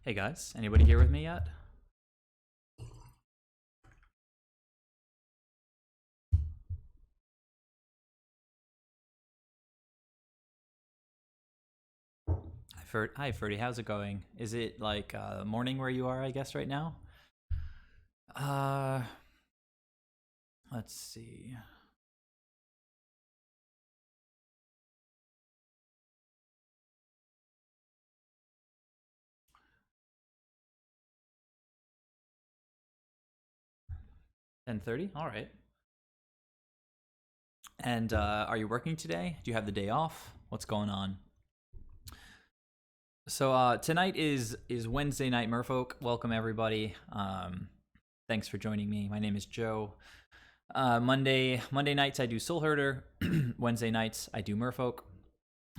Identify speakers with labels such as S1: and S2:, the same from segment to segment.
S1: Hey guys, anybody here with me yet? Hi, Ferdy. How's it going? Is it like morning where you are? I guess right now. Uh, let's see. (10:30). All right. And are you working today? Do you have the day off? What's going on? So tonight is Wednesday night Merfolk. Welcome everybody. Thanks for joining me. My name is Joe. Monday nights I do Soul Herder. Wednesday nights I do Merfolk.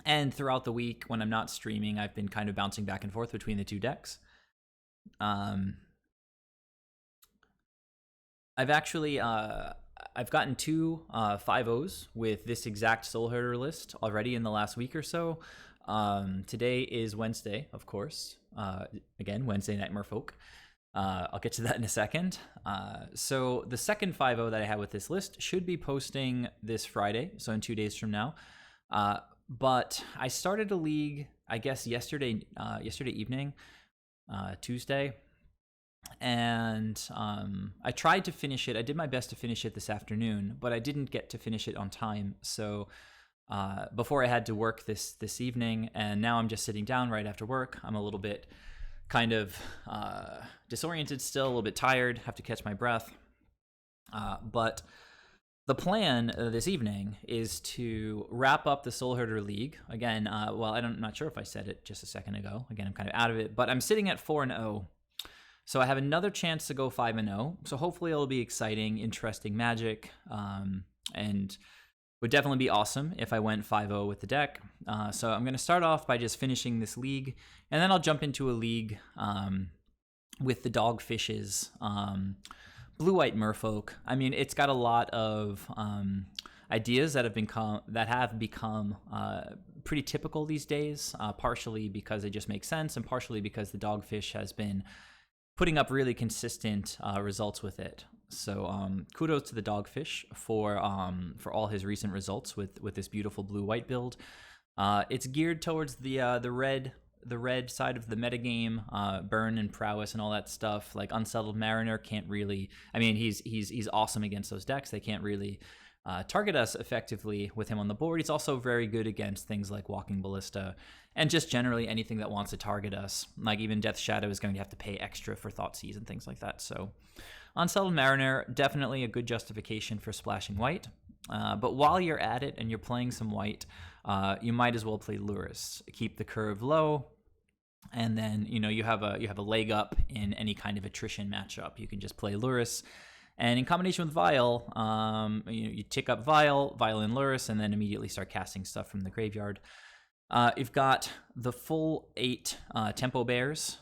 S1: And throughout the week, when I'm not streaming, I've been kind of bouncing back and forth between the two decks. I've actually I've gotten two 5-0s with this exact Soul Herder list already in the last week or so. Today is Wednesday, of course. Again, Wednesday night Merfolk. I'll get to that in a second. So the second 5-0 that I had with this list should be posting this Friday, so in 2 days from now. But I started a league, I guess yesterday evening, Tuesday, and I tried to finish it. I did my best to finish it this afternoon, but I didn't get to finish it on time. So before I had to work this evening, and now I'm just sitting down right after work. I'm a little bit kind of disoriented still, a little bit tired, have to catch my breath. But the plan this evening is to wrap up the Soul Herder League. Again, I'm not sure if I said it just a second ago. Again, I'm kind of out of it, but I'm sitting at 4-0. So I have another chance to go 5-0. So hopefully it'll be exciting, interesting Magic, and would definitely be awesome if I went 5-0 with the deck. So I'm going to start off by just finishing this league, and then I'll jump into a league with the Dogfishes, Blue-White Merfolk. I mean, it's got a lot of ideas that have become pretty typical these days, partially because they just make sense, and partially because the Dogfish has been putting up really consistent results with it. So kudos to the Dogfish for all his recent results with this beautiful blue-white build. It's geared towards the red side of the metagame, burn and prowess and all that stuff. Like Unsettled Mariner can't really. I mean, he's awesome against those decks. They can't really target us effectively with him on the board. He's also very good against things like Walking Ballista and just generally anything that wants to target us. Like even Death Shadow is going to have to pay extra for Thoughtseize and things like that. So Unsettled Mariner, definitely a good justification for splashing white. But while you're at it and you're playing some white, you might as well play Lurrus. Keep the curve low, and then you have a leg up in any kind of attrition matchup. You can just play Lurrus. And in combination with Vial, you tick up Vial in Lurrus, and then immediately start casting stuff from the graveyard. You've got the full 8 Tempo Bears,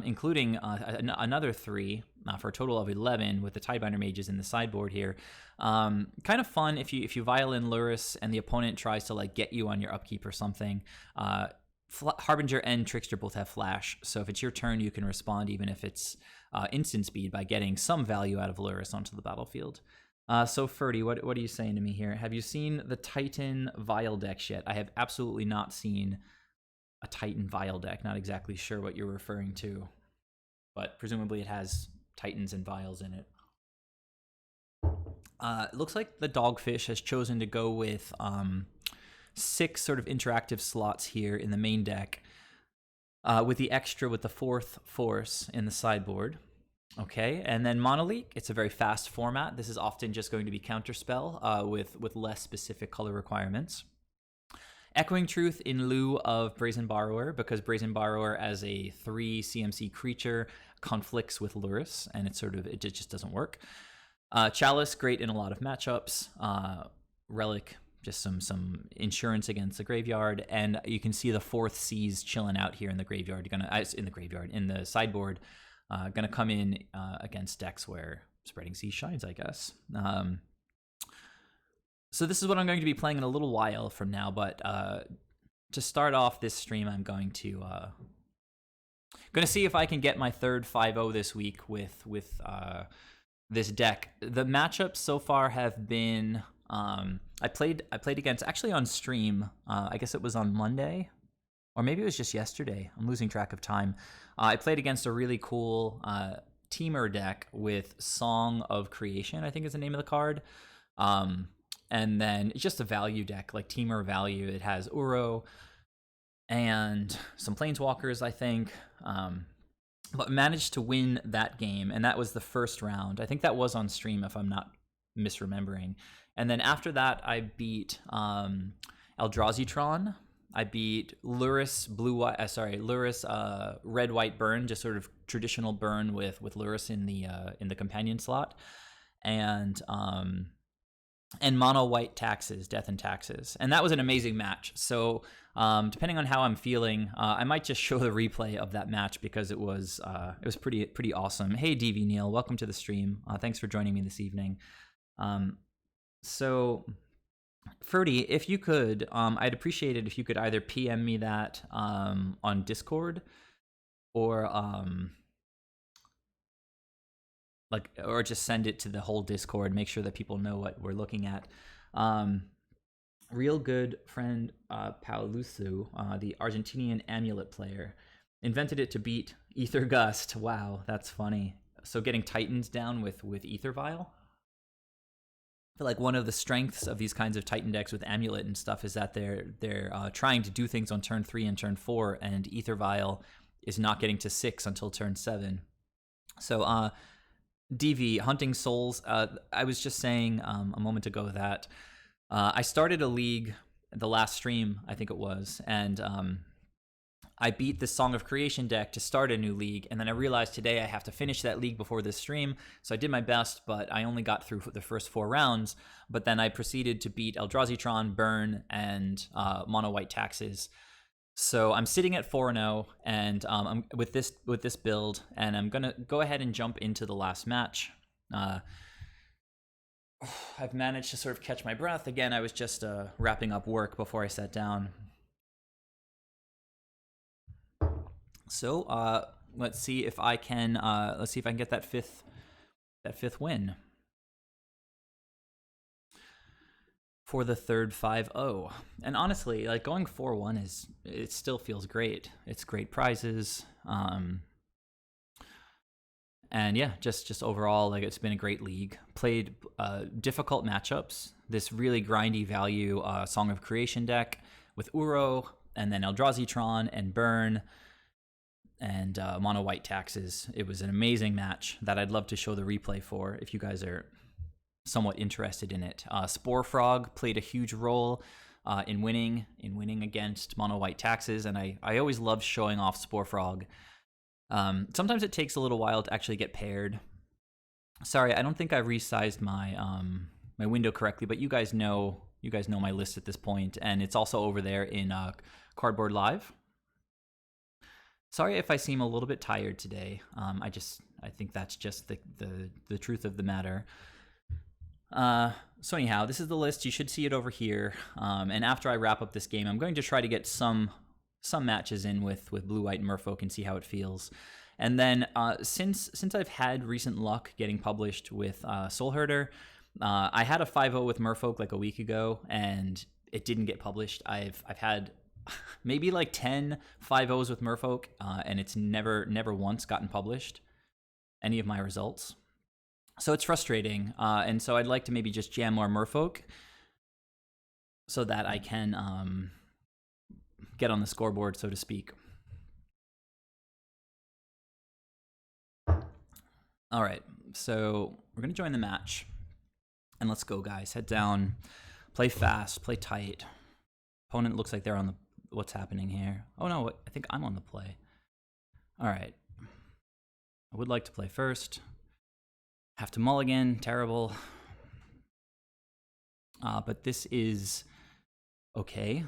S1: including another 3 for a total of 11 with the Tidebinder Mages in the sideboard here. Kind of fun if you Vial in Lurrus and the opponent tries to like get you on your upkeep or something. Harbinger and Trickster both have Flash, so if it's your turn, you can respond even if it's instant speed by getting some value out of Lurrus onto the battlefield. So Ferdy, what are you saying to me here? Have you seen the Titan Vial deck yet? I have absolutely not seen a Titan Vial deck. Not exactly sure what you're referring to, but presumably it has Titans and Vials in it. It looks like the Dogfish has chosen to go with 6 sort of interactive slots here in the main deck, with the extra with the 4th Force in the sideboard. Okay, and then Monolith, it's a very fast format. This is often just going to be Counterspell with less specific color requirements. Echoing Truth in lieu of Brazen Borrower, because Brazen Borrower as a 3 CMC creature conflicts with Lurrus, and it just doesn't work. Chalice, great in a lot of matchups. Relic, just some insurance against the graveyard, and you can see the 4th Seas chilling out here in the graveyard. In the sideboard. Going to come in against decks where Spreading Seas shines, I guess. So this is what I'm going to be playing in a little while from now, but to start off this stream, I'm going to Gonna see if I can get my third 5-0 this week with this deck. The matchups so far have been I played against, actually on stream. I guess it was on Monday, or maybe it was just yesterday. I'm losing track of time. I played against a really cool teamer deck with Song of Creation, I think is the name of the card. And then it's just a value deck, like teamer value. It has Uro and some Planeswalkers, I think. But managed to win that game, and that was the first round. I think that was on stream, if I'm not misremembering. And then after that, I beat Eldrazi. I beat Lurrus Lurrus red white burn, just sort of traditional burn with Lurrus in the companion slot, and mono white taxes, death and taxes, and that was an amazing match. So depending on how I'm feeling, I might just show the replay of that match because it was pretty awesome. Hey DV Neil, welcome to the stream. Thanks for joining me this evening. So Ferdy, if you could, I'd appreciate it if you could either PM me that on Discord or or just send it to the whole Discord. Make sure that people know what we're looking at. Real good friend Paulusu, the Argentinian amulet player, invented it to beat Ether Gust. Wow, that's funny. So getting Titans down with Ether Vial. I feel like one of the strengths of these kinds of Titan decks with Amulet and stuff is that they're trying to do things on turn 3 and turn 4, and Ether Vial is not getting to 6 until turn 7. So DV, Hunting Souls, I was just saying a moment ago that I started a league the last stream, I think it was, and I beat the Song of Creation deck to start a new league, and then I realized today I have to finish that league before this stream, so I did my best, but I only got through the first 4 rounds, but then I proceeded to beat Eldrazi, Burn, and Mono White Taxes. So I'm sitting at 4-0, and I'm with this build, and I'm gonna go ahead and jump into the last match. I've managed to sort of catch my breath. Again, I was just wrapping up work before I sat down. So let's see if I can get that fifth win for the third 5-0. And honestly, like going 4-1 it still feels great. It's great prizes. And yeah, just overall, like it's been a great league. Played difficult matchups. This really grindy value Song of Creation deck with Uro, and then Eldrazi and Burn, and Mono White Taxes. It was an amazing match that I'd love to show the replay for if you guys are somewhat interested in it. Spore Frog played a huge role in winning against Mono White Taxes, and I always love showing off Spore Frog. Sometimes it takes a little while to actually get paired. Sorry, I don't think I resized my my window correctly, but you guys know my list at this point, and it's also over there in Cardboard Live. Sorry if I seem a little bit tired today. I think that's just the truth of the matter. So anyhow, this is the list. You should see it over here. And after I wrap up this game, I'm going to try to get some matches in with Blue White and Merfolk and see how it feels. And then since I've had recent luck getting published with Soul Herder, I had a 5-0 with Merfolk like a week ago, and it didn't get published. I've had maybe like 10 5-0s with Merfolk, and it's never once gotten published, any of my results. So it's frustrating, and so I'd like to maybe just jam more Merfolk so that I can get on the scoreboard, so to speak. All right, so we're going to join the match, and let's go, guys. Head down, play fast, play tight. Opponent looks like they're on the... What's happening here? Oh, no, I think I'm on the play. All right. I would like to play first. Have to mulligan, terrible. But this is okay.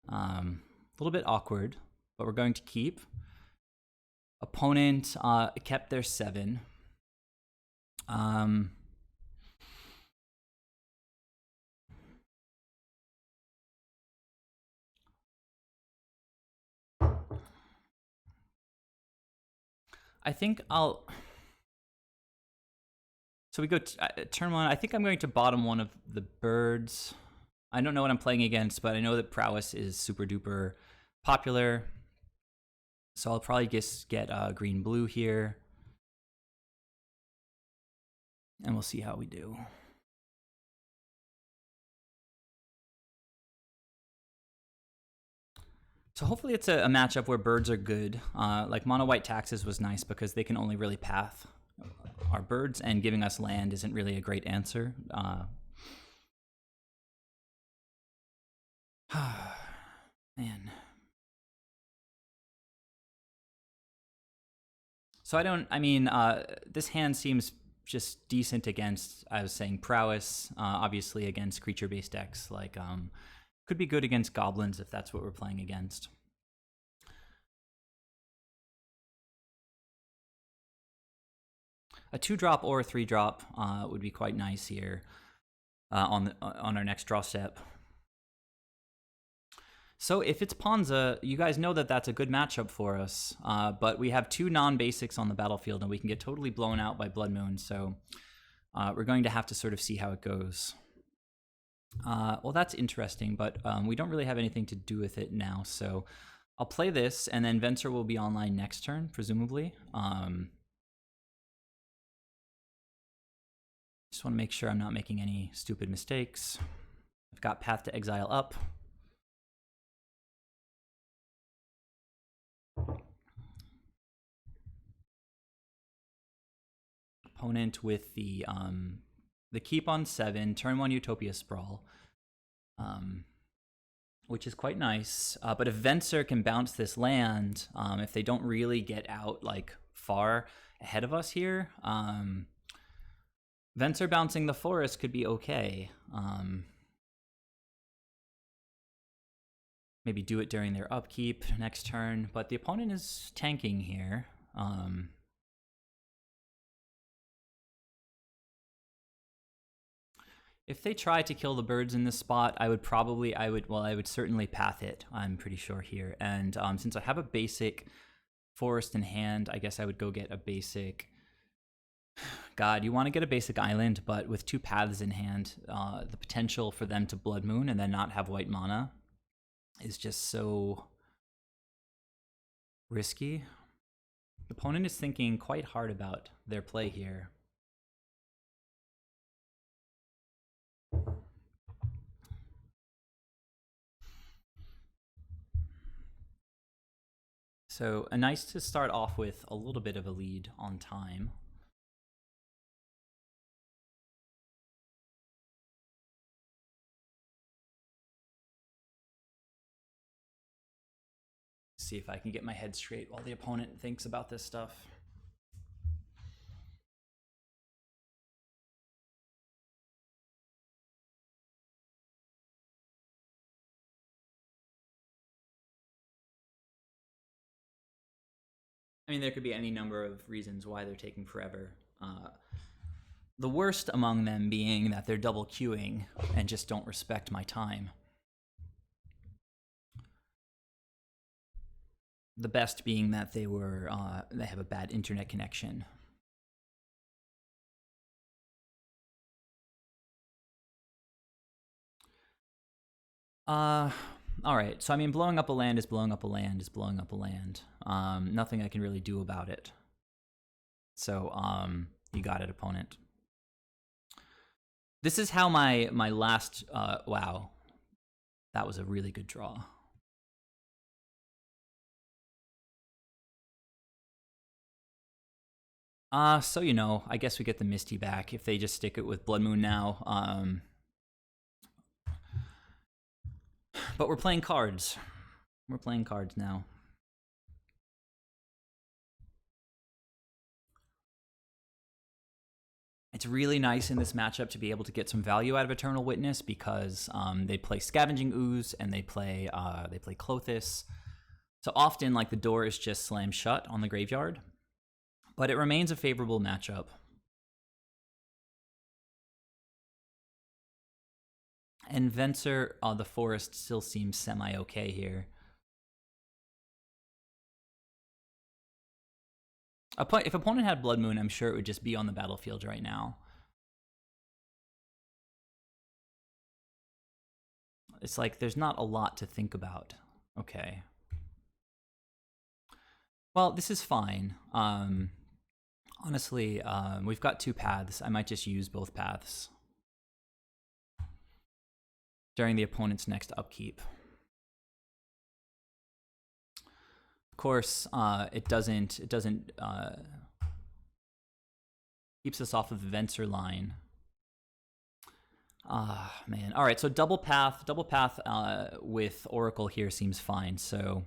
S1: A little bit awkward, but we're going to keep. Opponent kept their 7. I think I'll. So we go turn one. I think I'm going to bottom one of the birds. I don't know what I'm playing against, but I know that prowess is super duper popular. So I'll probably just get green blue here. And we'll see how we do. So hopefully it's a matchup where birds are good. Like mono white taxes was nice because they can only really path our birds, and giving us land isn't really a great answer. Man. So this hand seems just decent against, I was saying, prowess, obviously against creature-based decks. Like, could be good against goblins if that's what we're playing against. A 2-drop or a 3-drop would be quite nice here on our next draw step. So if it's Ponza, you guys know that that's a good matchup for us, but we have 2 non-basics on the battlefield, and we can get totally blown out by Blood Moon, so we're going to have to sort of see how it goes. Well, that's interesting, but we don't really have anything to do with it now, so I'll play this, and then Venser will be online next turn, presumably. Just want to make sure I'm not making any stupid mistakes. I've got Path to Exile up. Opponent with the keep on 7, turn 1 Utopia Sprawl, which is quite nice. But if Venser can bounce this land, if they don't really get out like far ahead of us here, Venser bouncing the forest could be okay. Maybe do it during their upkeep next turn, but the opponent is tanking here. If they try to kill the birds in this spot, I would certainly path it, I'm pretty sure here. And since I have a basic forest in hand, I guess I would go get a basic... God, you want to get a basic island, but with 2 paths in hand, the potential for them to Blood Moon and then not have white mana is just so risky. The opponent is thinking quite hard about their play here. So nice to start off with a little bit of a lead on time. See if I can get my head straight while the opponent thinks about this stuff. I mean, there could be any number of reasons why they're taking forever. The worst among them being that they're double queuing and just don't respect my time. The best being that they have a bad internet connection. All right. So I mean, blowing up a land is blowing up a land is blowing up a land. Nothing I can really do about it. So you got it, opponent. This is how my last wow, that was a really good draw. So you know, I guess we get the Misty back if they just stick it with Blood Moon now. But we're playing cards. We're playing cards now. It's really nice in this matchup to be able to get some value out of Eternal Witness because they play Scavenging Ooze and they play Klothys. So often, like, the door is just slammed shut on the graveyard, but it remains a favorable matchup. And Venser, the forest still seems semi-okay here. If opponent had Blood Moon, I'm sure it would just be on the battlefield right now. It's like there's not a lot to think about. Okay. Well, this is fine. Honestly, we've got 2 paths. I might just use both paths during the opponent's next upkeep. Of course, it doesn't keeps us off of the Venser line. Man. All right, so double path with Oracle here seems fine. So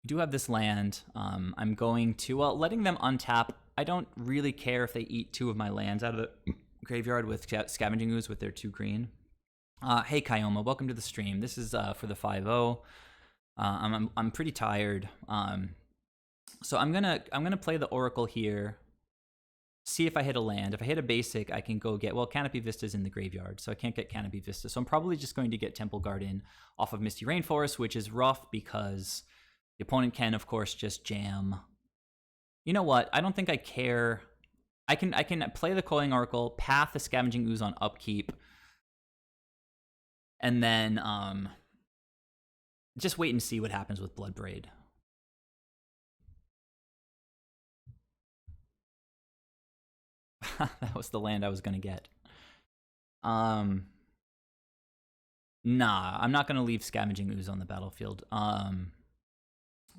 S1: we do have this land. I'm going to, well, letting them untap. I don't really care if they eat 2 of my lands out of the graveyard with Scavenging Ooze with their 2 green. Hey Kyoma, welcome to the stream. This is for the 5-0. I'm pretty tired. So I'm gonna play the Oracle here. See if I hit a land. If I hit a basic, I can go get, well, Canopy Vista's in the graveyard, so I can't get Canopy Vista. So I'm probably just going to get Temple Garden off of Misty Rainforest, which is rough because the opponent can, of course, just jam. You know what? I don't think I care. I can play the Coiling Oracle, path the Scavenging Ooze on upkeep, and then just wait and see what happens with Bloodbraid. That was the land I was going to get. Nah, I'm not going to leave Scavenging Ooze on the battlefield.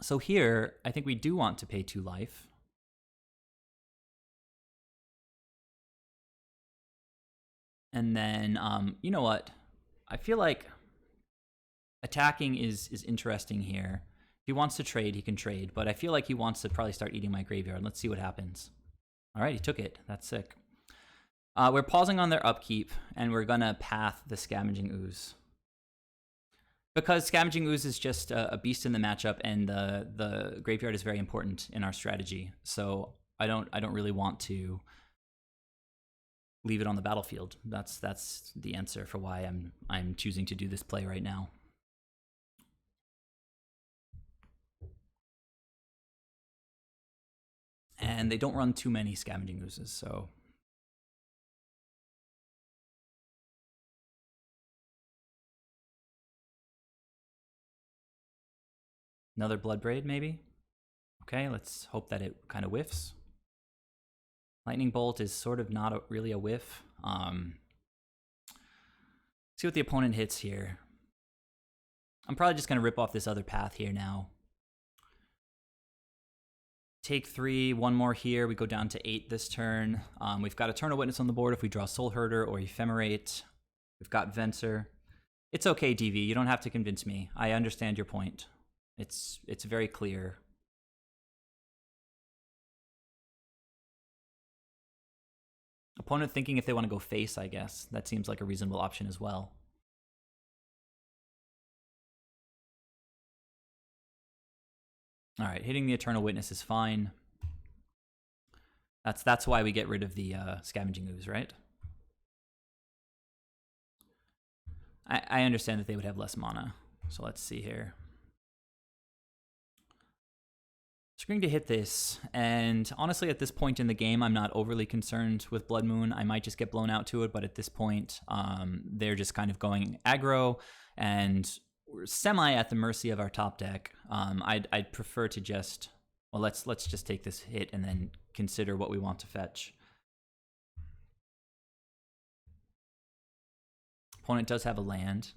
S1: So here, I think we do want to pay 2 life. And then, you know what? I feel like attacking is interesting here. If he wants to trade, he can trade. But I feel like he wants to probably start eating my graveyard. Let's see what happens. All right, he took it. That's sick. We're pausing on their upkeep, and we're going to path the Scavenging Ooze. Because Scavenging Ooze is just a beast in the matchup, and the graveyard is very important in our strategy. So I don't really want to leave it on the battlefield. That's the answer for why I'm choosing to do this play right now. And they don't run too many Scavenging Oozes, so another Bloodbraid, maybe? Okay, let's hope that it kind of whiffs. Lightning Bolt is sort of not really a whiff. See what the opponent hits here. I'm probably just going to rip off this other path here now. Take 3, 1 more here. We go down to 8 this turn. We've got Eternal Witness on the board if we draw Soul Herder or Ephemerate. We've got Venser. It's okay, DV. You don't have to convince me. I understand your point. It's very clear. Opponent thinking if they want to go face, I guess. That seems like a reasonable option as well. All right, hitting the Eternal Witness is fine. That's why we get rid of the Scavenging Ooze, right? I understand that they would have less mana. So let's see here. So we're going to hit this, and honestly at this point in the game I'm not overly concerned with Blood Moon. I might just get blown out to it, but at this point they're just kind of going aggro, and we're semi at the mercy of our top deck. I'd prefer to just, well, let's just take this hit and then consider what we want to fetch. Opponent does have a land.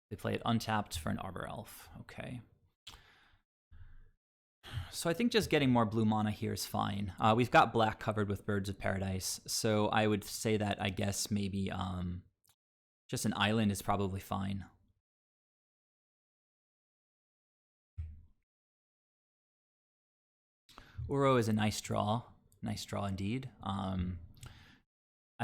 S1: They play it untapped for an Arbor Elf. Okay. So I think just getting more blue mana here is fine. We've got black covered with Birds of Paradise, so I would say that I guess maybe just an island is probably fine. Uro is a nice draw indeed. I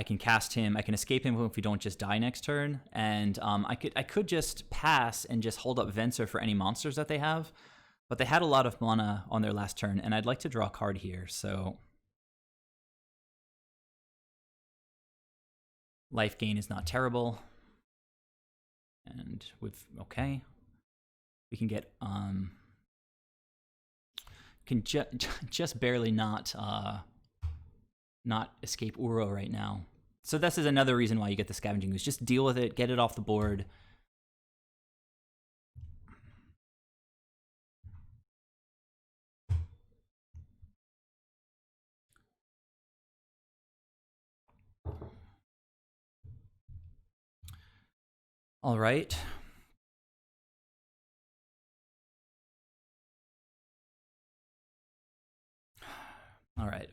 S1: can cast him, I can escape him if we don't just die next turn, and I could just pass and just hold up Venser for any monsters that they have. But they had a lot of mana on their last turn, and I'd like to draw a card here, so life gain is not terrible. And with, okay. We can get can just barely not escape Uro right now. So this is another reason why you get the Scavenging Ooze. Just deal with it, get it off the board. All right. All right.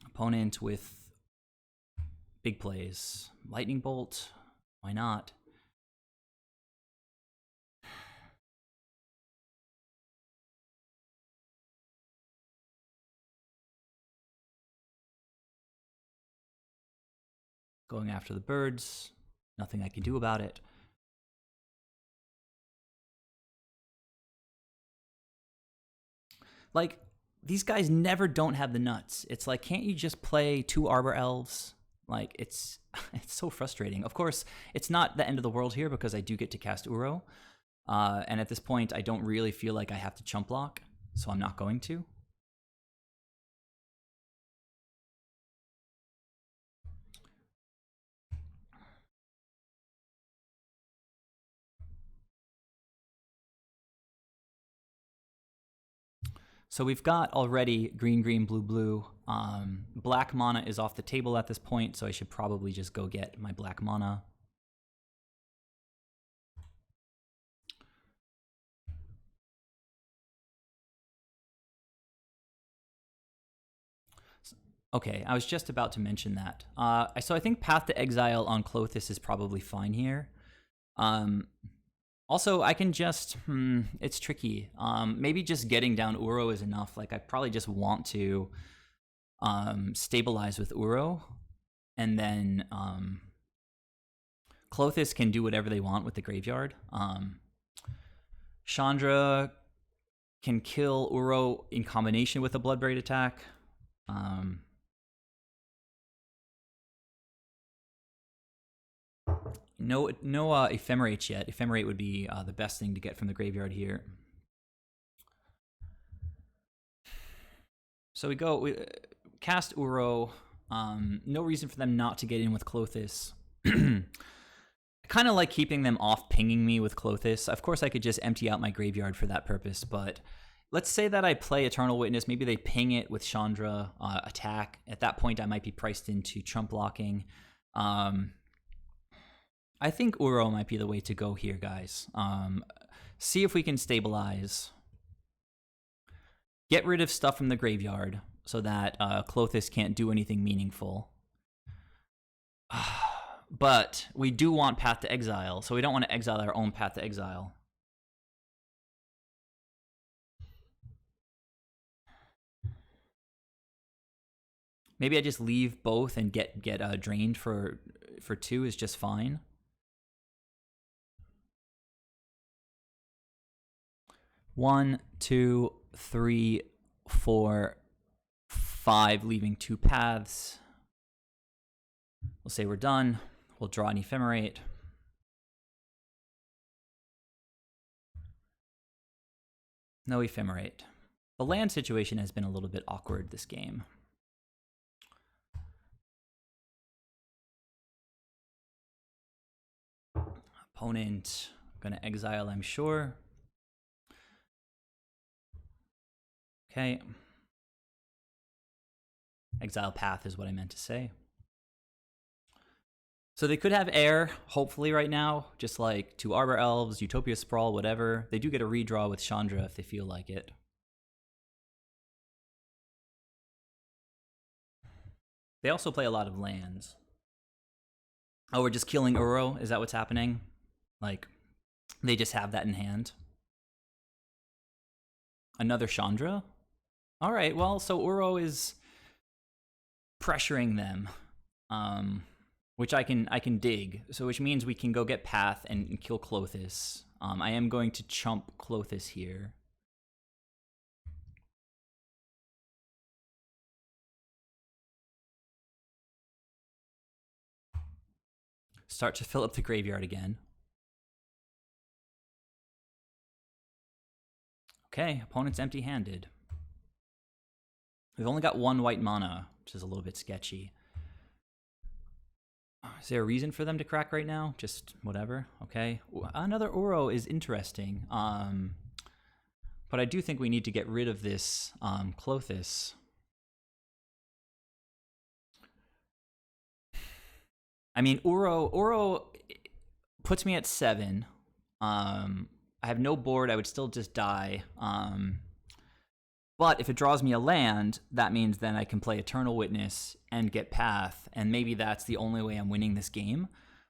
S1: Opponent with big plays. Lightning Bolt. Why not? Going after the birds. Nothing I can do about it. Like, these guys never don't have the nuts. It's like, can't you just play 2 Arbor Elves? Like, it's so frustrating. Of course, it's not the end of the world here because I do get to cast Uro. And at this point, I don't really feel like I have to chump block, so I'm not going to. So we've got already green, green, blue, blue. Black mana is off the table at this point, so I should probably just go get my black mana. Okay, I was just about to mention that. So I think Path to Exile on Klothys is probably fine here. Also, I can just, it's tricky. Maybe just getting down Uro is enough. Like, I probably just want to stabilize with Uro, and then Klothys can do whatever they want with the graveyard. Chandra can kill Uro in combination with a Bloodbraid attack. No Ephemerate yet. Ephemerate would be the best thing to get from the graveyard here. So we cast Uro. No reason for them not to get in with Klothys. I kind of like keeping them off pinging me with Klothys. Of course, I could just empty out my graveyard for that purpose, but let's say that I play Eternal Witness. Maybe they ping it with Chandra attack. At that point, I might be priced into trump blocking. I think Uro might be the way to go here, guys. See if we can stabilize. Get rid of stuff from the graveyard so that Klothys can't do anything meaningful. But we do want Path to Exile, so we don't want to exile our own Path to Exile. Maybe I just leave both and get drained for 2 is just fine. 1, 2, 3, 4, 5, leaving 2 paths. We'll say we're done. We'll draw an Ephemerate. No Ephemerate. The land situation has been a little bit awkward this game. Opponent gonna exile, I'm sure. Okay. Exile path is what I meant to say. So they could have air, hopefully, right now. Just like 2 Arbor Elves, Utopia Sprawl, whatever. They do get a redraw with Chandra if they feel like it. They also play a lot of lands. Oh, we're just killing Uro? Is that what's happening? Like, they just have that in hand? Another Chandra? Alright, well, so Uro is pressuring them. Which I can dig. So which means we can go get Path and kill Klothys. I am going to chump Klothys here. Start to fill up the graveyard again. Okay, opponent's empty-handed. We've only got 1 white mana, which is a little bit sketchy. Is there a reason for them to crack right now? Just whatever. Okay. Another Uro is interesting. But I do think we need to get rid of this Clothis. I mean, Uro puts me at 7. I have no board. I would still just die. But if it draws me a land, that means then I can play Eternal Witness and get Path, and maybe that's the only way I'm winning this game.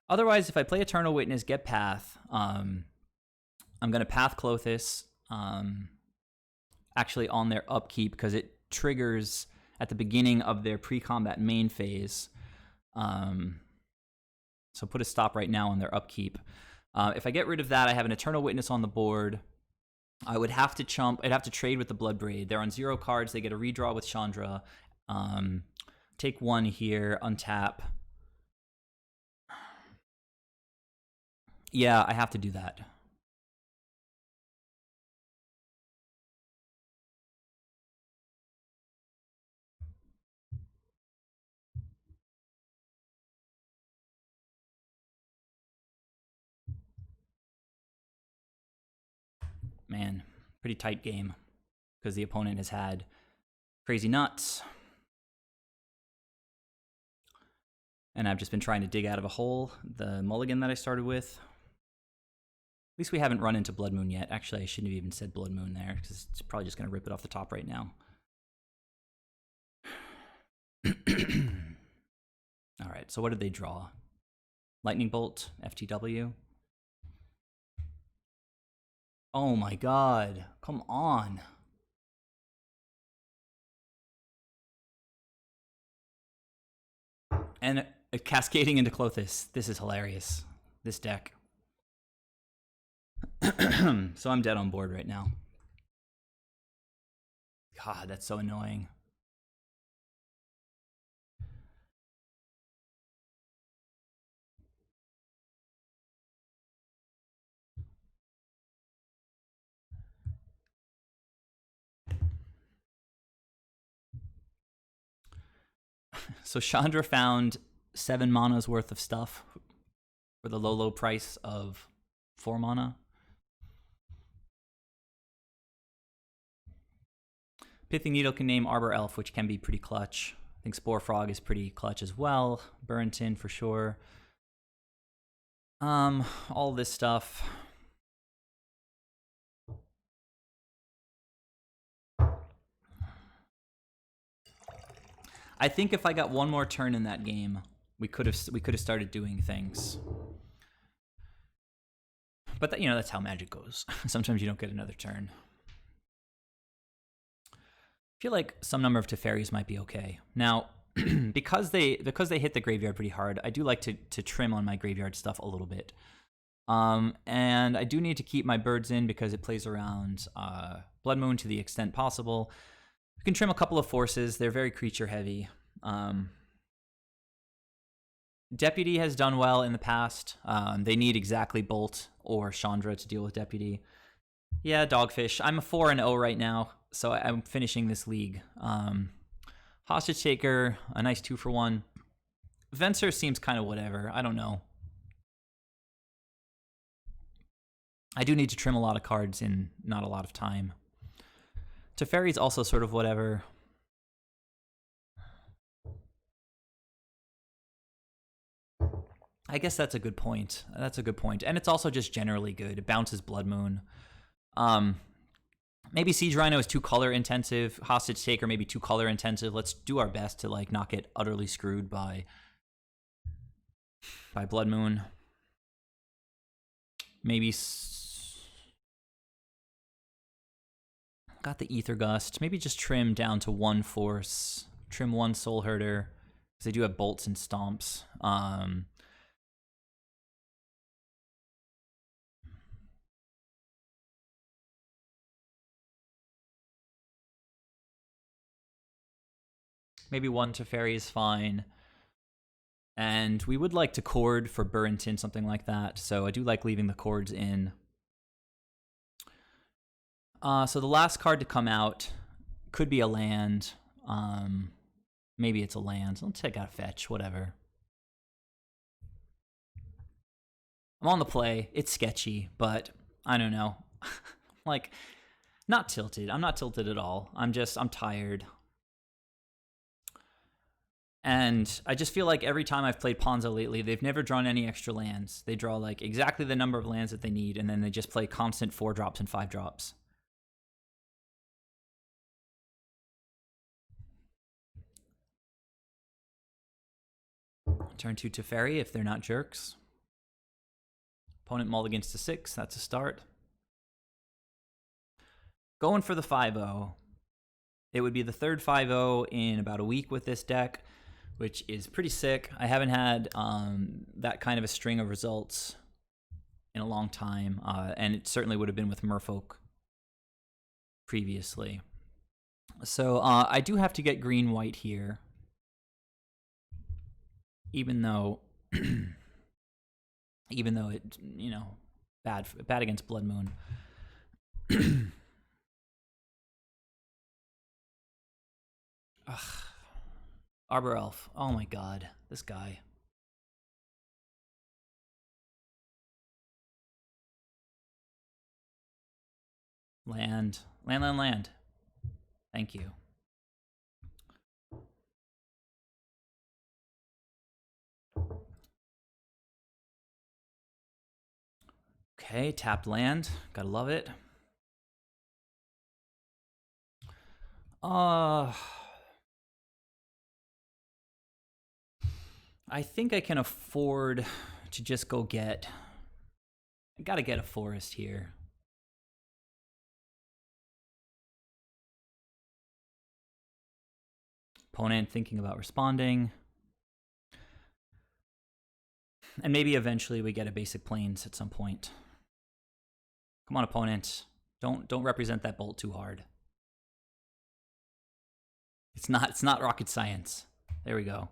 S1: Otherwise, if I play Eternal Witness, get Path, I'm going to Path Clothis actually on their upkeep because it triggers at the beginning of their pre-combat main phase. So put a stop right now on their upkeep. If I get rid of that, I have an Eternal Witness on the board. I would have to chump. I'd have to trade with the Bloodbraid. They're on 0 cards. They get a redraw with Chandra. Take 1 here, untap. Yeah, I have to do that. Man, pretty tight game because the opponent has had crazy nuts. And I've just been trying to dig out of a hole the mulligan that I started with. At least we haven't run into Blood Moon yet. Actually, I shouldn't have even said Blood Moon there because it's probably just going to rip it off the top right now. All right, so what did they draw? Lightning Bolt, FTW. Oh my god, come on. And cascading into Clothis. This is hilarious. This deck. So I'm dead on board right now. God, that's so annoying. So Chandra found 7 mana's worth of stuff for the low price of 4 mana. Pithing Needle can name Arbor Elf, which can be pretty clutch. I think Spore Frog is pretty clutch as well. Burrington for sure. All this stuff. I think if I got 1 more turn in that game, we could have started doing things. But that, that's how Magic goes. Sometimes you don't get another turn. I feel like some number of Teferis might be okay. Now, because they hit the graveyard pretty hard, I do like to trim on my graveyard stuff a little bit. And I do need to keep my birds in because it plays around Blood Moon to the extent possible. You can trim a couple of forces. They're very creature heavy. Deputy has done well in the past. They need exactly Bolt or Chandra to deal with Deputy. Yeah, Dogfish. I'm a 4-0 right now, so I'm finishing this league. Hostage Taker, a nice 2-for-1. Venser seems kind of whatever. I don't know. I do need to trim a lot of cards in not a lot of time. Teferi's also sort of whatever. I guess that's a good point. That's a good point. And it's also just generally good. It bounces Blood Moon. Maybe Siege Rhino is too color intensive. Hostage Taker maybe too color intensive. Let's do our best to not get utterly screwed by Blood Moon. Maybe got the Ether Gust. Maybe just trim down to 1 force. Trim 1 Soul Herder because they do have bolts and stomps. Maybe 1 Teferi is fine. And we would like to cord for Burrington, something like that. So I do like leaving the cords in. So the last card to come out could be a land. Maybe it's a land. Let's take out a fetch, whatever. I'm on the play. It's sketchy, but I don't know. Like, not tilted. I'm not tilted at all. I'm tired. And I just feel like every time I've played Ponzo lately, they've never drawn any extra lands. They draw like exactly the number of lands that they need, and then they just play constant 4-drops and 5-drops. Turn 2 Teferi if they're not jerks. Opponent mulligans to 6. That's a start. Going for the 5-0. It would be the third 5-0 in about a week with this deck, which is pretty sick. I haven't had that kind of a string of results in a long time, and it certainly would have been with Merfolk previously. So I do have to get green-white here, even though it, bad against Blood Moon. Ugh. Arbor Elf. Oh my god, this guy. Land. Land. Thank you. Okay, tapped land. Gotta love it. I think I can afford to just go get... I gotta get a forest here. Opponent thinking about responding. And maybe eventually we get a basic plains at some point. Come on, opponent. Don't represent that bolt too hard. It's not rocket science. There we go.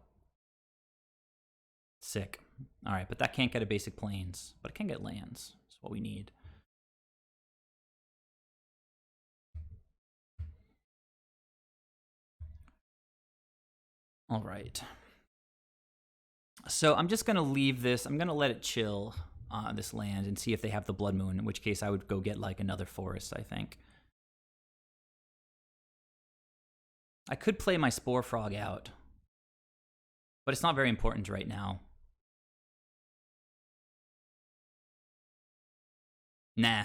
S1: Sick. All right, but that can't get a basic plains, but it can get lands. That's what we need. All right. So I'm just going to leave this. I'm going to let it chill on this land and see if they have the Blood Moon, in which case I would go get like another forest, I think. I could play my Spore Frog out, but it's not very important right now. Nah,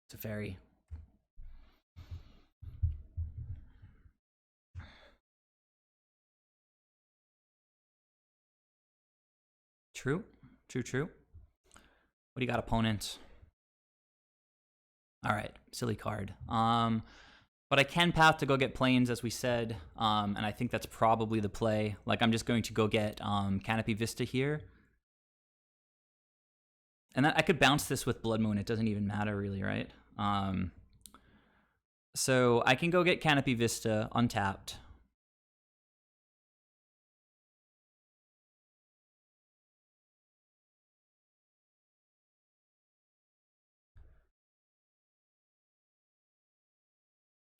S1: it's a fairy. True. What do you got, opponent? All right, silly card. But I can path to go get plains, as we said, and I think that's probably the play. Like, I'm just going to go get Canopy Vista here. And I could bounce this with Blood Moon. It doesn't even matter, really, right? So I can go get Canopy Vista untapped.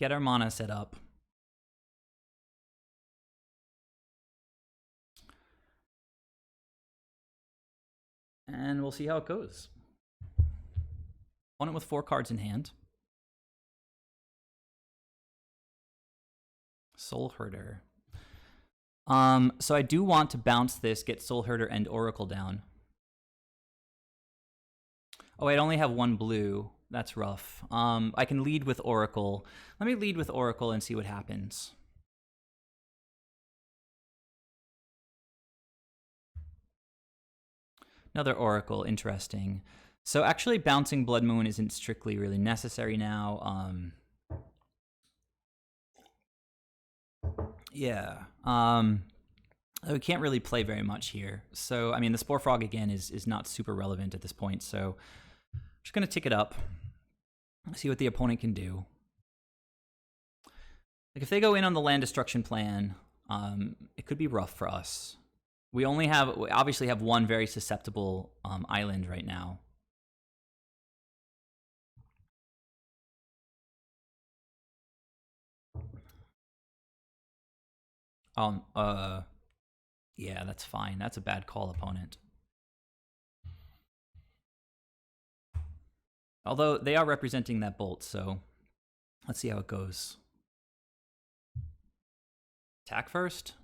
S1: Get our mana set up. And we'll see how it goes. Opponent with 4 cards in hand. Soul Herder. So I do want to bounce this, get Soul Herder and Oracle down. Oh, I only have 1 blue. That's rough. I can lead with Oracle. Let me lead with Oracle and see what happens. Another Oracle, interesting. So actually bouncing Blood Moon isn't strictly really necessary now. Yeah. We can't really play very much here. So, I mean, the Spore Frog, again, is not super relevant at this point. So I'm just going to tick it up. See what the opponent can do. Like, if they go in on the land destruction plan, it could be rough for us. We obviously have 1 very susceptible island right now. Yeah, that's fine. That's a bad call, opponent. Although they are representing that bolt, so let's see how it goes. Attack first.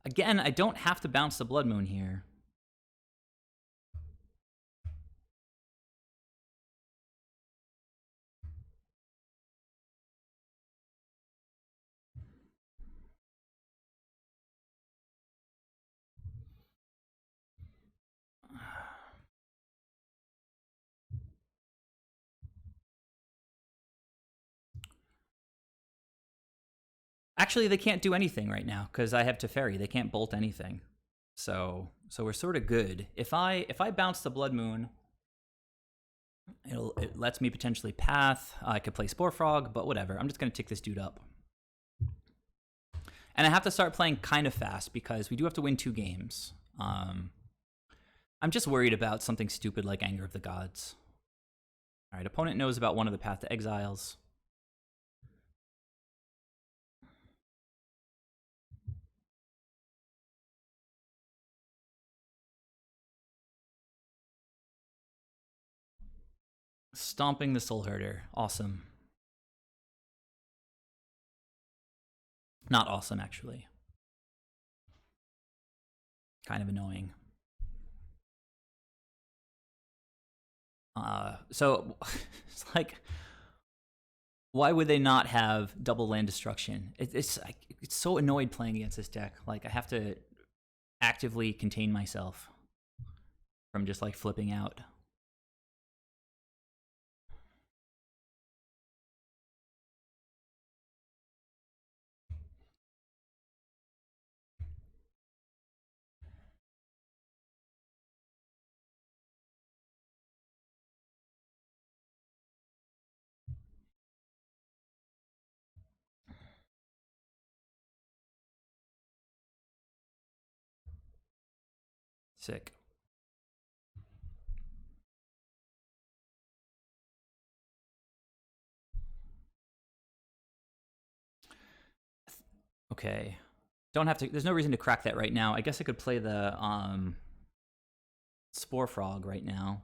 S1: Again, I don't have to bounce the Blood Moon here. Actually, they can't do anything right now because I have Teferi. They can't bolt anything. So we're sort of good. If I bounce the Blood Moon, it lets me potentially path. I could play Spore Frog, but whatever. I'm just gonna tick this dude up. And I have to start playing kind of fast because we do have to win 2 games. I'm just worried about something stupid like Anger of the Gods. All right, opponent knows about one of the Path to Exiles. Stomping the Soul Herder. Awesome. Not awesome, actually. Kind of annoying. So it's like, why would they not have double land destruction? It's so annoyed playing against this deck. Like, I have to actively contain myself from just like flipping out. Sick. Okay. Don't have to. There's no reason to crack that right now. I guess I could play the Spore Frog right now.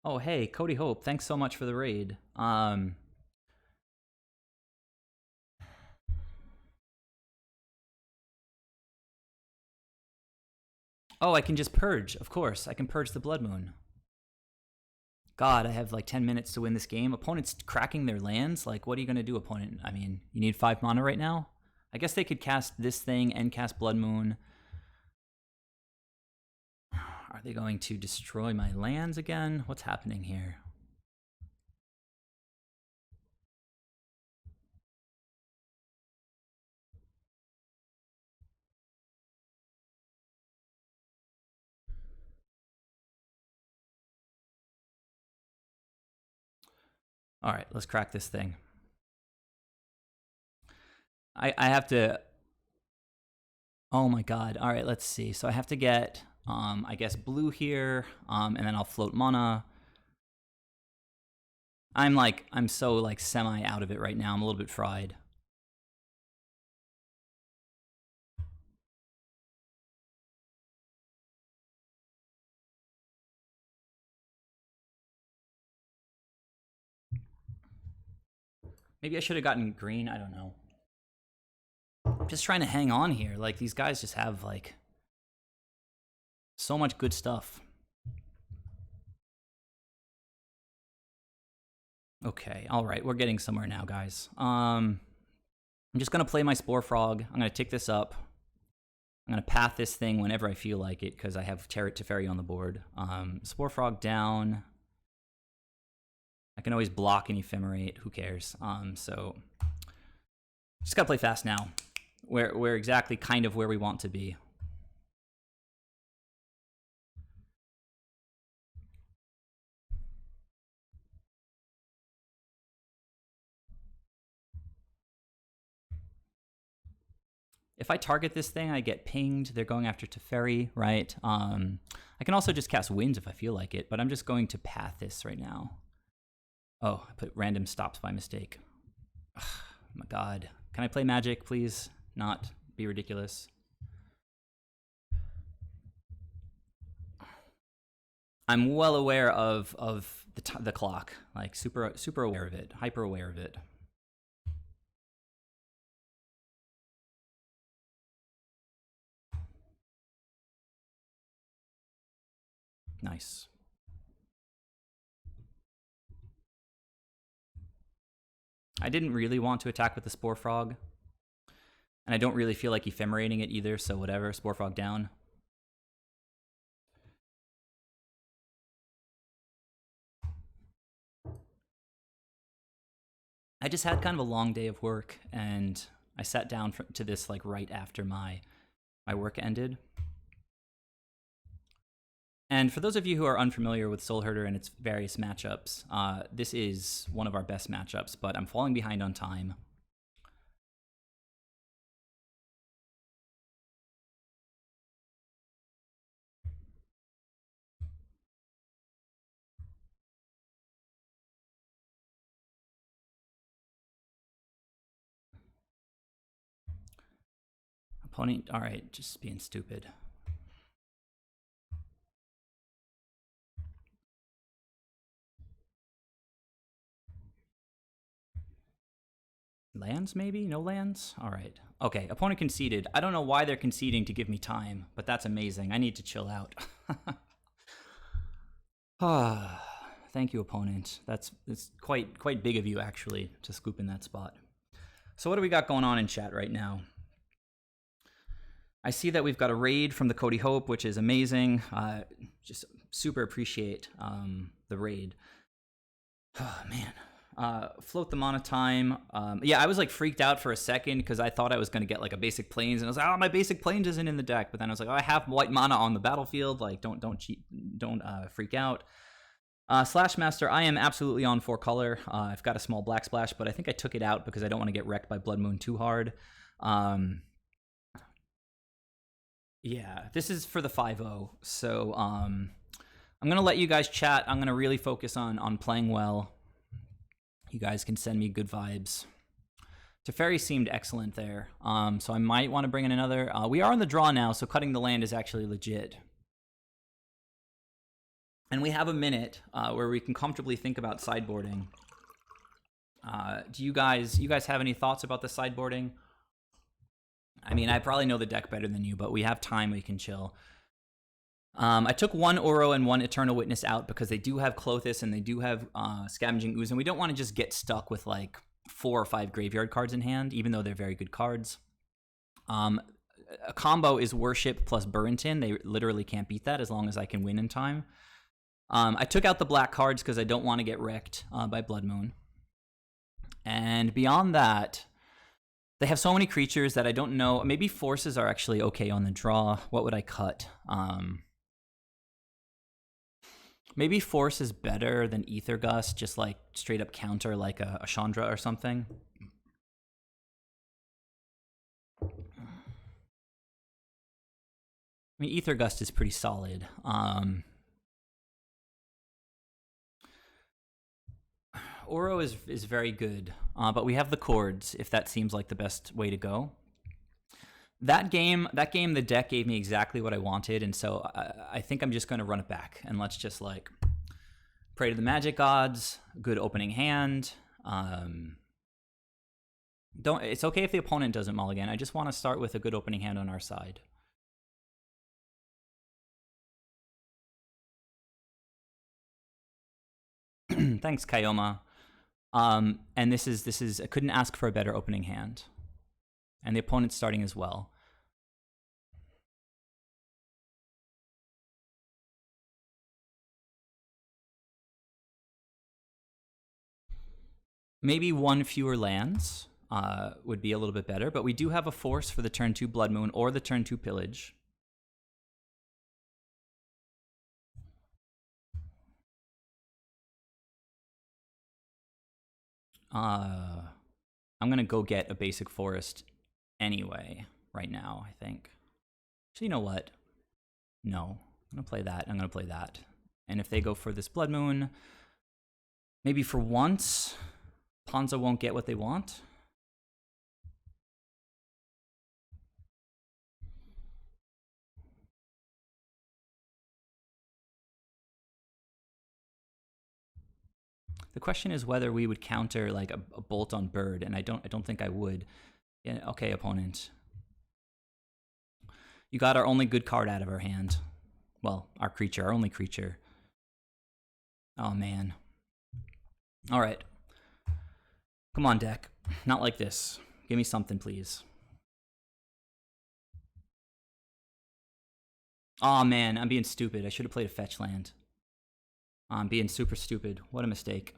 S1: Oh, hey, Cody Hope. Thanks so much for the raid. Oh, I can just purge. Of course, I can purge the Blood Moon. God, I have like 10 minutes to win this game. Opponent's cracking their lands. Like, what are you going to do, opponent? I mean, you need 5 mana right now? I guess they could cast this thing and cast Blood Moon. Are they going to destroy my lands again? What's happening here? All right, let's crack this thing. I have to... Oh my god. All right, let's see. So I have to get, I guess, blue here, and then I'll float mana. I'm so like semi out of it right now. I'm a little bit fried. Maybe I should have gotten green. I don't know. I'm just trying to hang on here. Like, these guys just have like so much good stuff. Okay, all right, we're getting somewhere now, guys. I'm just gonna play my Spore Frog. I'm gonna tick this up. I'm gonna path this thing whenever I feel like it because I have Teferi on the board. Spore Frog down. I can always block and ephemerate. Who cares? So just gotta play fast now. We're exactly kind of where we want to be. If I target this thing, I get pinged. They're going after Teferi, right? I can also just cast Winds if I feel like it, but I'm just going to path this right now. Oh, I put random stops by mistake. Oh my god. Can I play Magic, please? Not be ridiculous. I'm well aware of the clock, like super aware of it, hyper aware of it. Nice. I didn't really want to attack with the Spore Frog, and I don't really feel like ephemerating it either, so whatever, Spore Frog down. I just had kind of a long day of work, and I sat down to this like right after my work ended. And for those of you who are unfamiliar with Soul Herder and its various matchups, this is one of our best matchups, but I'm falling behind on time. Opponent, all right, just being stupid. Lands, maybe? No lands? All right. Okay, opponent conceded. I don't know why they're conceding to give me time, but that's amazing. I need to chill out. Thank you, opponent. It's quite big of you, actually, to scoop in that spot. So what do we got going on in chat right now? I see that we've got a raid from the Cody Hope, which is amazing. Just super appreciate the raid. Oh, man. Float them on a time. Yeah, I was like freaked out for a second because I thought I was going to get like a basic plains, and I was like, oh, my basic plains isn't in the deck. But then I was like, oh, I have white mana on the battlefield. Like, don't freak out. Slash Master, I am absolutely on 4-color. I've got a small black splash, but I think I took it out because I don't want to get wrecked by Blood Moon too hard. Yeah, this is for the 5-0. So I'm going to let you guys chat. I'm going to really focus on playing well. You guys can send me good vibes. Teferi seemed excellent there. So I might want to bring in another. We are on the draw now, so cutting the land is actually legit. And we have a minute where we can comfortably think about sideboarding. Do you guys have any thoughts about the sideboarding? I mean, I probably know the deck better than you, but we have time. We can chill. I took one Oro and one Eternal Witness out because they do have Klothys and they do have Scavenging Ooze, and we don't want to just get stuck with like 4 or 5 graveyard cards in hand, even though they're very good cards. A combo is Worship plus Burrenton. They literally can't beat that as long as I can win in time. I took out the black cards because I don't want to get wrecked by Blood Moon. And beyond that, they have so many creatures that I don't know. Maybe forces are actually okay on the draw. What would I cut? Maybe force is better than Ether Gust, just like straight up counter like a Chandra or something. I mean, Ether Gust is pretty solid. Oro is very good, but we have the chords, if that seems like the best way to go. That game, the deck gave me exactly what I wanted, and so I think I'm just going to run it back, and let's just like pray to the magic gods, good opening hand. It's okay if the opponent doesn't mulligan. I just want to start with a good opening hand on our side. Thanks, Kayoma. And this is I couldn't ask for a better opening hand. And the opponent's starting as well. Maybe one fewer lands would be a little bit better, but we do have a force for the turn 2 Blood Moon or the turn 2 Pillage. I'm going to go get a basic forest anyway, right now, I think. So you know what? No. I'm going to play that. I'm going to play that. And if they go for this Blood Moon, maybe for once, Ponza won't get what they want. The question is whether we would counter like a bolt on bird, and I don't think I would. Yeah, okay, opponent. You got our only good card out of our hand. Well, our creature, our only creature. Oh man. All right. Come on, deck. Not like this. Give me something, please. Oh man, I'm being stupid. I should have played a fetch land. I'm being super stupid. What a mistake.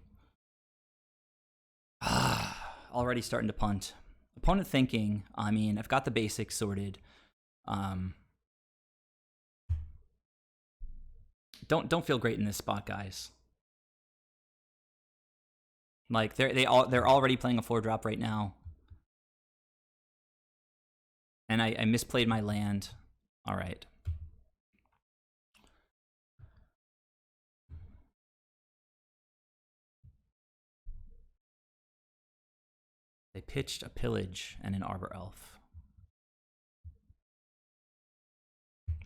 S1: Already starting to punt. Opponent thinking, I mean, I've got the basics sorted. Don't feel great in this spot, guys. Like they're already playing a 4-drop right now. And I misplayed my land. All right. They pitched a Pillage and an Arbor Elf.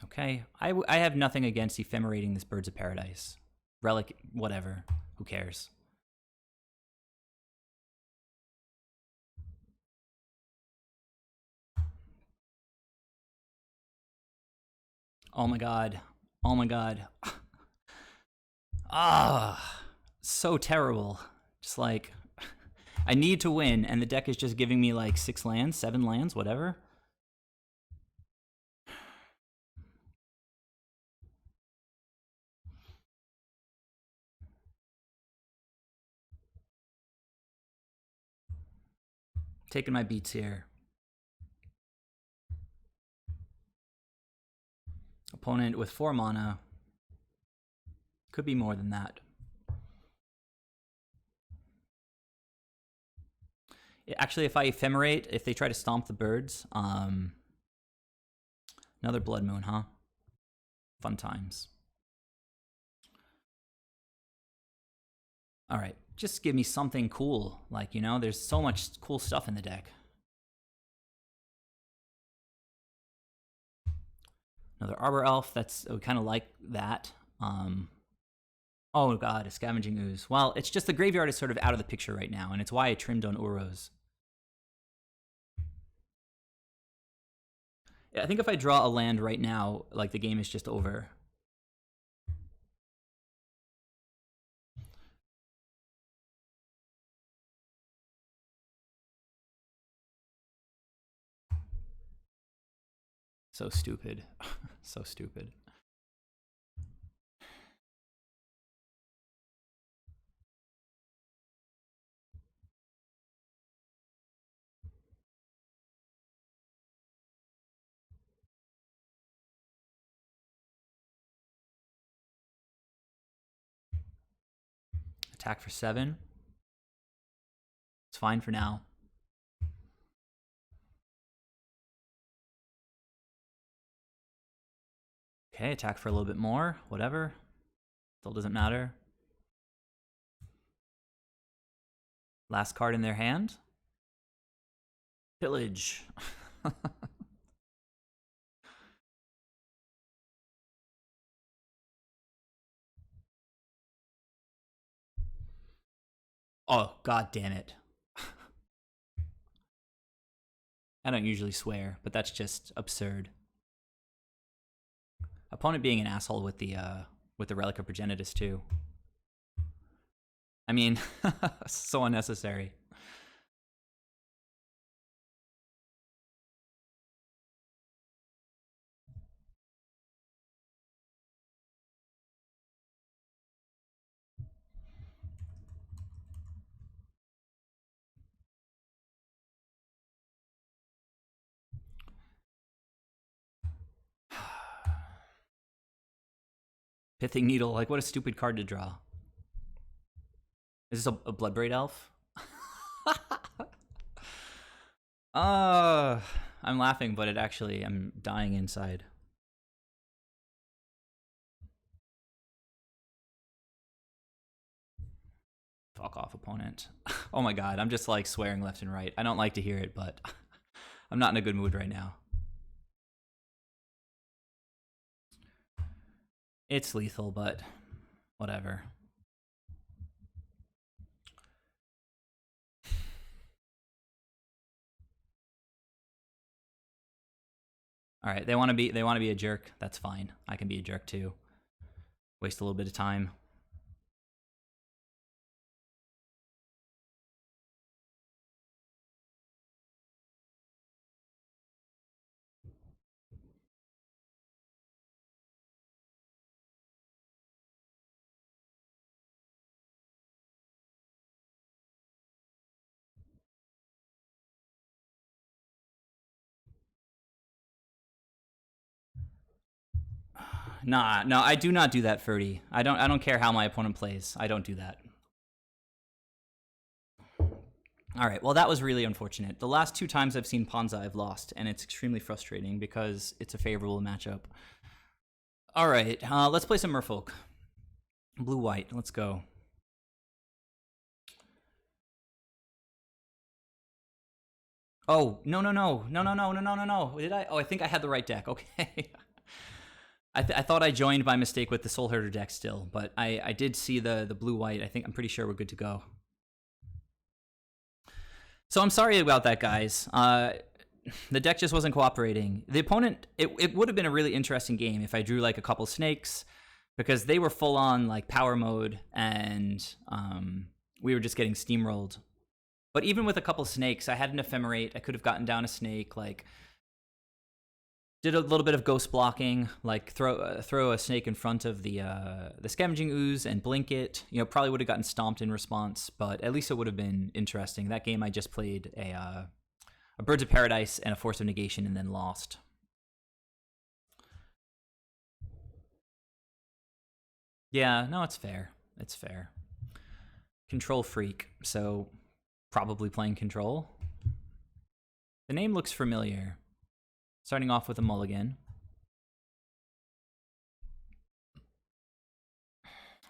S1: Okay, I have nothing against ephemerating this Birds of Paradise. Relic, whatever. Who cares? Oh my god. Oh my god. So terrible. Just like, I need to win, and the deck is just giving me like 6 lands, 7 lands, whatever. Taking my beats here. Opponent with 4 mana. Could be more than that. Actually, if I ephemerate, if they try to stomp the birds, another Blood Moon, huh? Fun times. All right, just give me something cool. Like, you know, there's so much cool stuff in the deck. Another Arbor Elf, that's kind of like that. Oh god, a Scavenging Ooze. Well, it's just the graveyard is sort of out of the picture right now, and it's why I trimmed on Uros. Yeah, I think if I draw a land right now, like the game is just over. So stupid. So stupid. Attack for 7. It's fine for now. Okay, attack for a little bit more. Whatever. Still doesn't matter. Last card in their hand. Pillage. Oh, god damn it. I don't usually swear, but that's just absurd. Opponent being an asshole with the Relic of Progenitus too. I mean, so unnecessary. Pithing Needle, like what a stupid card to draw. Is this a Bloodbraid Elf? I'm laughing, but I'm dying inside. Fuck off, opponent. Oh my god, I'm just like swearing left and right. I don't like to hear it, but I'm not in a good mood right now. It's lethal, but whatever. All right, they want to be a jerk. That's fine. I can be a jerk too. Waste a little bit of time. Nah, no, I do not do that, Ferdy. I don't care how my opponent plays. I don't do that. All right, well, that was really unfortunate. The last 2 times I've seen Ponza, I've lost, and it's extremely frustrating because it's a favorable matchup. All right, let's play some Merfolk. Blue-white, let's go. Oh, no. Did I? Oh, I think I had the right deck. Okay. I thought I joined by mistake with the Soul Herder deck still, but I did see the blue-white. I'm pretty sure we're good to go. So I'm sorry about that, guys. The deck just wasn't cooperating. The opponent, it would have been a really interesting game if I drew like a couple snakes, because they were full on like power mode, and we were just getting steamrolled. But even with a couple snakes, I had an ephemerate. I could have gotten down a snake, like did a little bit of ghost blocking, like throw a snake in front of the scavenging ooze and blink it. You know, probably would have gotten stomped in response, but at least it would have been interesting. That game I just played a Birds of Paradise and a Force of Negation and then lost. Yeah, no, it's fair. It's fair. Control freak, so probably playing control. The name looks familiar. Starting off with a mulligan.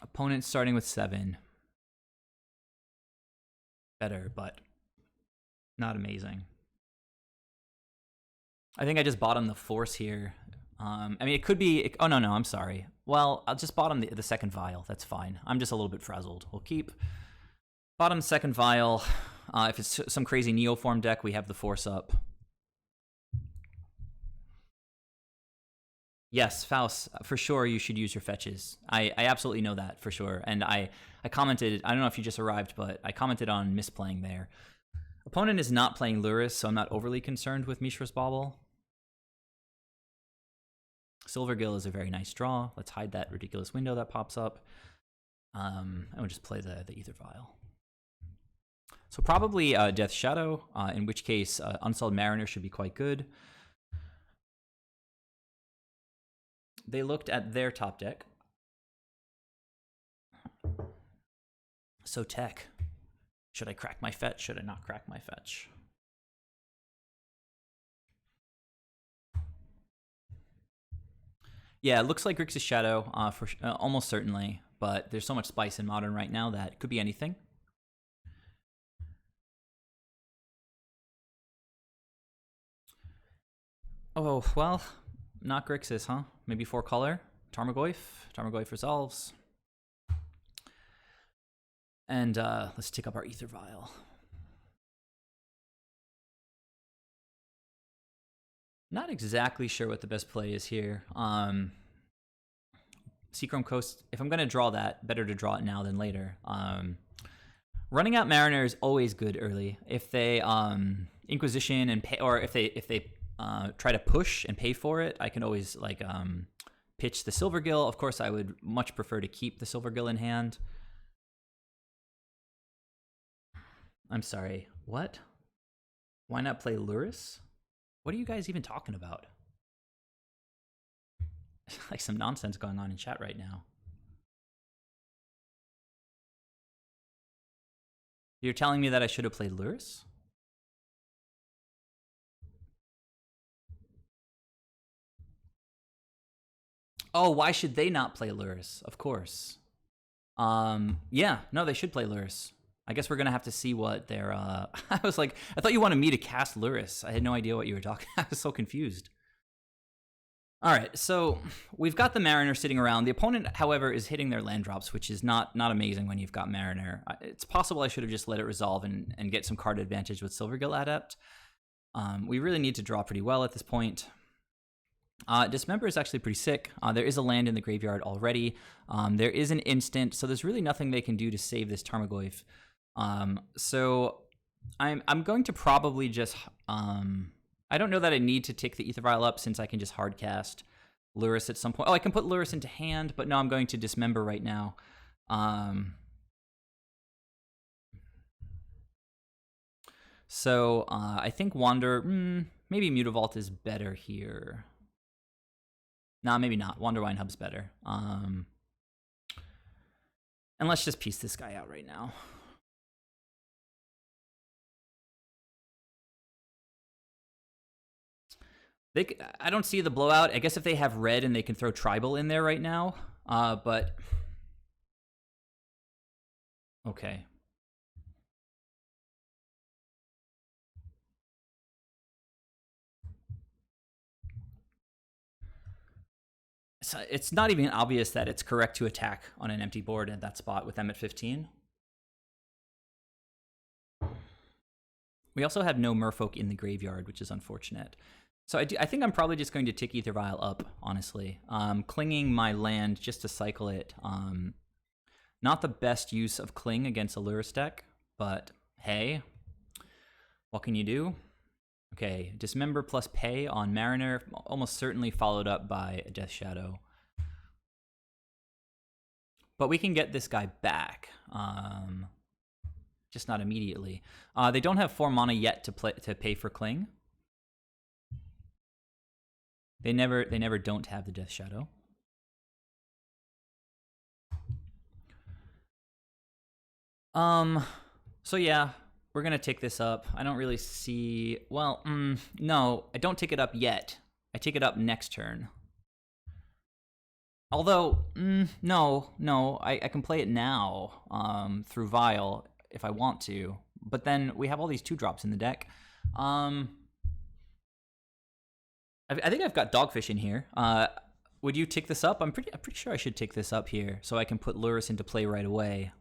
S1: Opponent starting with 7. Better, but not amazing. I think I just bottom the Force here. I mean, it could be... Oh, no, I'm sorry. Well, I'll just bottom the second vial. That's fine. I'm just a little bit frazzled. We'll keep bottom second vial. If it's some crazy Neoform deck, we have the Force up. Yes, Faust, for sure you should use your fetches. I absolutely know that, for sure. And I commented, I don't know if you just arrived, but I commented on misplaying there. Opponent is not playing Luris, so I'm not overly concerned with Mishra's Bauble. Silvergill is a very nice draw. Let's hide that ridiculous window that pops up. And we'll just play the Ether Vial. So probably Death Shadow, in which case Unsullied Mariner should be quite good. They looked at their top deck. So tech. Should I crack my fetch? Should I not crack my fetch? Yeah, it looks like Grixis Shadow, for almost certainly, but there's so much spice in Modern right now that it could be anything. Oh, well, not Grixis, huh? Maybe 4-color? Tarmogoyf? Tarmogoyf resolves. And let's take up our Ether Vial. Not exactly sure what the best play is here. Seachrome Coast, if I'm going to draw that, better to draw it now than later. Running out Mariner is always good early. If they Inquisition and pay, or if they try to push and pay for it, I can always like pitch the Silvergill. Of course, I would much prefer to keep the Silvergill in hand. I'm sorry, what? Why not play Luris? What are you guys even talking about? Like some nonsense going on in chat right now. You're telling me that I should have played Luris? Oh, why should they not play Lurrus? Of course. Yeah, no, they should play Lurrus. I guess we're gonna have to see what their. I was like, I thought you wanted me to cast Lurrus. I had no idea what you were talking. I was so confused. All right, so we've got the Mariner sitting around. The opponent, however, is hitting their land drops, which is not amazing when you've got Mariner. It's possible I should have just let it resolve and get some card advantage with Silvergill Adept. We really need to draw pretty well at this point. Dismember is actually pretty sick. There is a land in the graveyard already. There is an instant, so there's really nothing they can do to save this Tarmogoyf. So I'm going to probably just... I don't know that I need to tick the Ether Vial up since I can just hardcast Lurrus at some point. Oh, I can put Lurrus into hand, but no, I'm going to Dismember right now. So I think Wander... maybe Mutavault is better here. Nah, maybe not. Wanderwine Hub's better. And let's just piece this guy out right now. I don't see the blowout. I guess if they have red and they can throw tribal in there right now, but okay. So it's not even obvious that it's correct to attack on an empty board at that spot with them at 15. We also have no Merfolk in the graveyard, which is unfortunate. So I think I'm probably just going to tick Ether Vial up, honestly. Clinging my land just to cycle it. Not the best use of Cling against a Lurrus deck, but hey, what can you do? Okay, Dismember plus Pay on Mariner, almost certainly followed up by a Death Shadow. But we can get this guy back, just not immediately. They don't have 4 mana yet to pay for Cling. They never don't have the Death Shadow. So yeah, we're gonna take this up. I don't really see... Well, no, I don't take it up yet. I take it up next turn. Although, no, I can play it now through Vial if I want to. But then we have all these 2-drops in the deck. I think I've got Dogfish in here. Would you tick this up? I'm pretty sure I should tick this up here so I can put Lurrus into play right away.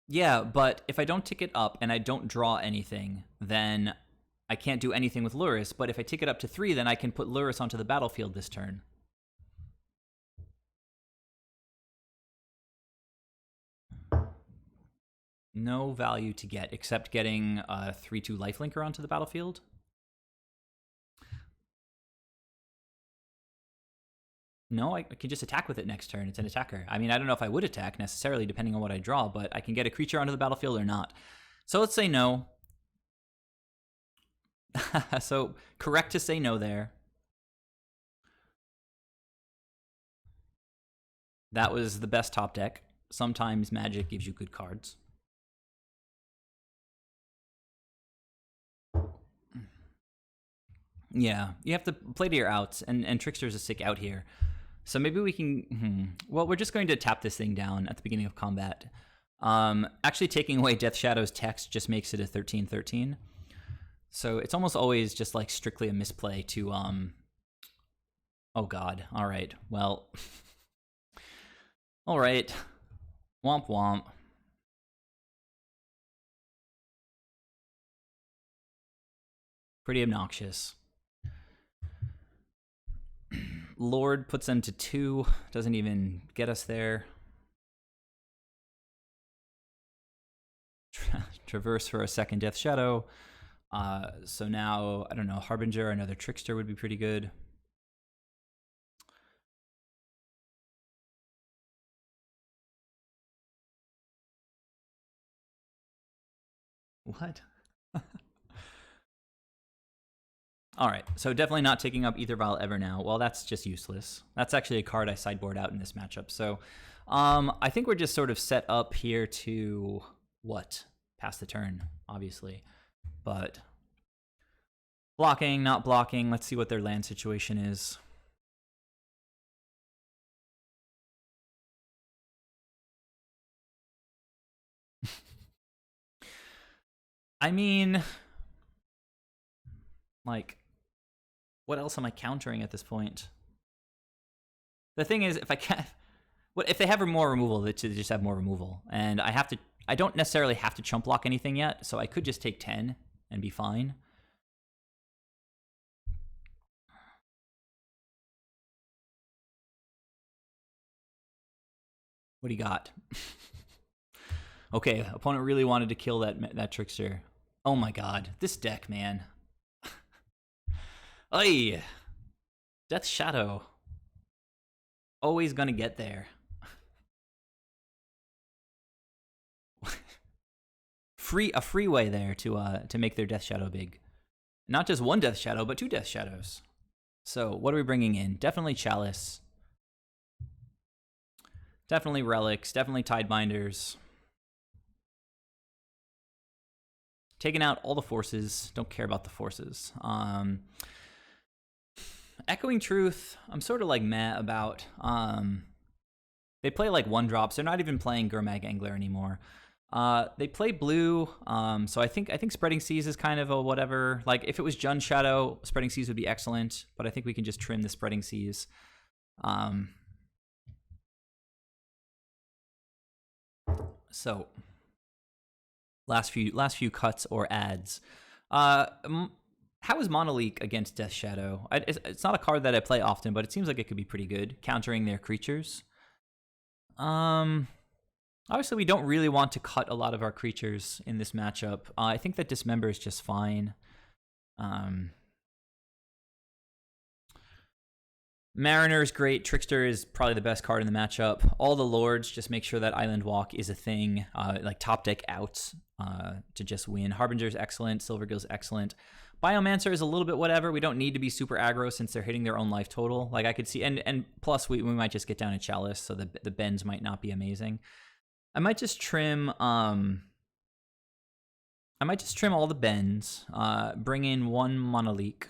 S1: Yeah, but if I don't tick it up and I don't draw anything, then I can't do anything with Lurrus. But if I tick it up to 3, then I can put Lurrus onto the battlefield this turn. No value to get except getting a 3/2 lifelinker onto the battlefield. No, I can just attack with it next turn. It's an attacker. I mean, I don't know if I would attack necessarily depending on what I draw, but I can get a creature onto the battlefield or not. So let's say no. So correct to say no there. That was the best top deck. Sometimes Magic gives you good cards. Yeah, you have to play to your outs, and Trickster's a sick out here. So maybe we can... Well, we're just going to tap this thing down at the beginning of combat. Actually taking away Death Shadow's text just makes it a 13/13. So it's almost always just like strictly a misplay to... Oh god, alright, well... Alright. Womp womp. Pretty obnoxious. Lord puts them to 2, doesn't even get us there. Traverse for a second Death Shadow. So now, I don't know, Harbinger, another Trickster would be pretty good. What? All right, so definitely not taking up Ether Vial ever now. Well, that's just useless. That's actually a card I sideboard out in this matchup. So I think we're just sort of set up here to, what? Pass the turn, obviously. But Blocking, not blocking. Let's see what their land situation is. I mean, like, what else am I countering at this point? The thing is, if I can't, what if they have more removal? They just have more removal, and I have to. I don't necessarily have to chump block anything yet, so I could just take 10 and be fine. What do you got? Okay, opponent really wanted to kill that trickster. Oh my god, this deck, man. Oy! Death Shadow. Always gonna get there. A freeway there to make their Death Shadow big. Not just one Death Shadow, but 2 Death Shadows. So what are we bringing in? Definitely Chalice. Definitely Relics. Definitely Tidebinders. Taking out all the forces. Don't care about the forces. Echoing Truth, I'm sort of like meh about. They play like 1-drops. They're not even playing Gurmag Angler anymore. They play blue, so I think Spreading Seas is kind of a whatever. Like, if it was Jund Shadow, Spreading Seas would be excellent, but I think we can just trim the Spreading Seas. So, last few cuts or ads. How is Monolink against Death Shadow? It's not a card that I play often, but it seems like it could be pretty good, countering their creatures. Obviously, we don't really want to cut a lot of our creatures in this matchup. I think that Dismember is just fine. Mariner is great. Trickster is probably the best card in the matchup. All the Lords, just make sure that Island Walk is a thing. Like top deck outs to just win. Harbinger is excellent. Silvergill is excellent. Biomancer is a little bit whatever. We don't need to be super aggro since they're hitting their own life total. Like, I could see, and plus we might just get down to Chalice, so the bends might not be amazing. I might just trim all the bends, bring in 1 Monolink.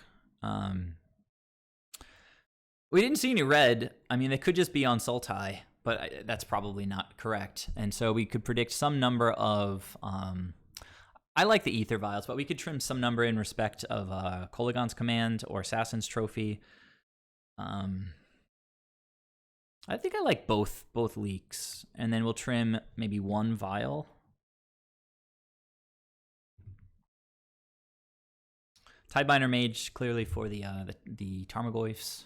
S1: We didn't see any red. I mean, they could just be on Sultai, but that's probably not correct. And so we could predict some number of I like the Ether Vials, but we could trim some number in respect of Kolaghan's Command or Assassin's Trophy. I think I like both leaks, and then we'll trim maybe 1 vial. Tidebinder Mage clearly for the Tarmogoyfs.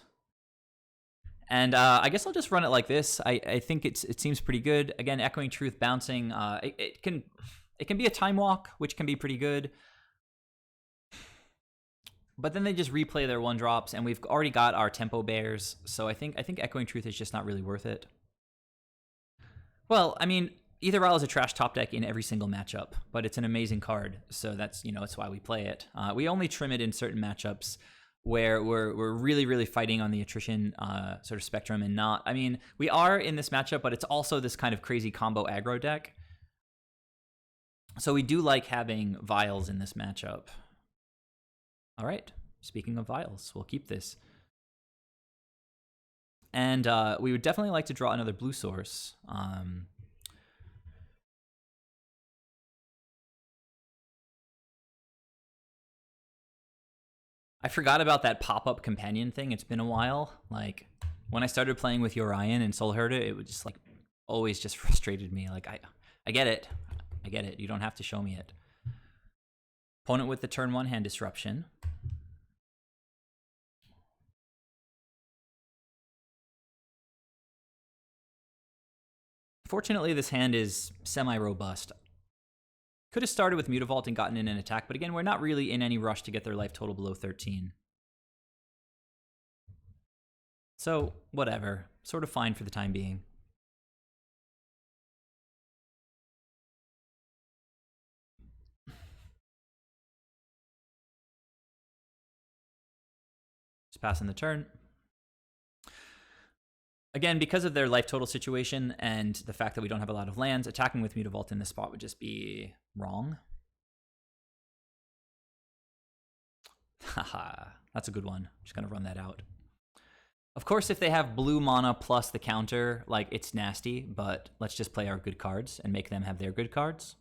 S1: And I guess I'll just run it like this. I think it seems pretty good. Again, Echoing Truth bouncing. It can be a Time Walk, which can be pretty good. But then they just replay their 1-drops, and we've already got our Tempo Bears, so I think Echoing Truth is just not really worth it. Well, I mean, Ether Vial is a trash top deck in every single matchup, but it's an amazing card, so that's why we play it. We only trim it in certain matchups where we're really, really fighting on the attrition sort of spectrum, and not. I mean, we are in this matchup, but it's also this kind of crazy combo aggro deck. So we do like having Vials in this matchup. All right, speaking of Vials, we'll keep this. And we would definitely like to draw another blue source. I forgot about that pop-up companion thing. It's been a while. Like, when I started playing with Yorion and Soul Herder, it would just, like, always just frustrated me. Like, I get it. I get it. You don't have to show me it. Opponent with the turn 1 hand disruption. Fortunately, this hand is semi-robust. Could have started with Mutavault and gotten in an attack, but again, we're not really in any rush to get their life total below 13. So, whatever. Sort of fine for the time being. Just passing the turn. Again, because of their life total situation and the fact that we don't have a lot of lands, attacking with Mutavault in this spot would just be wrong. Haha, that's a good one. Just gonna run that out. Of course, if they have blue mana plus the counter, like, it's nasty, but let's just play our good cards and make them have their good cards.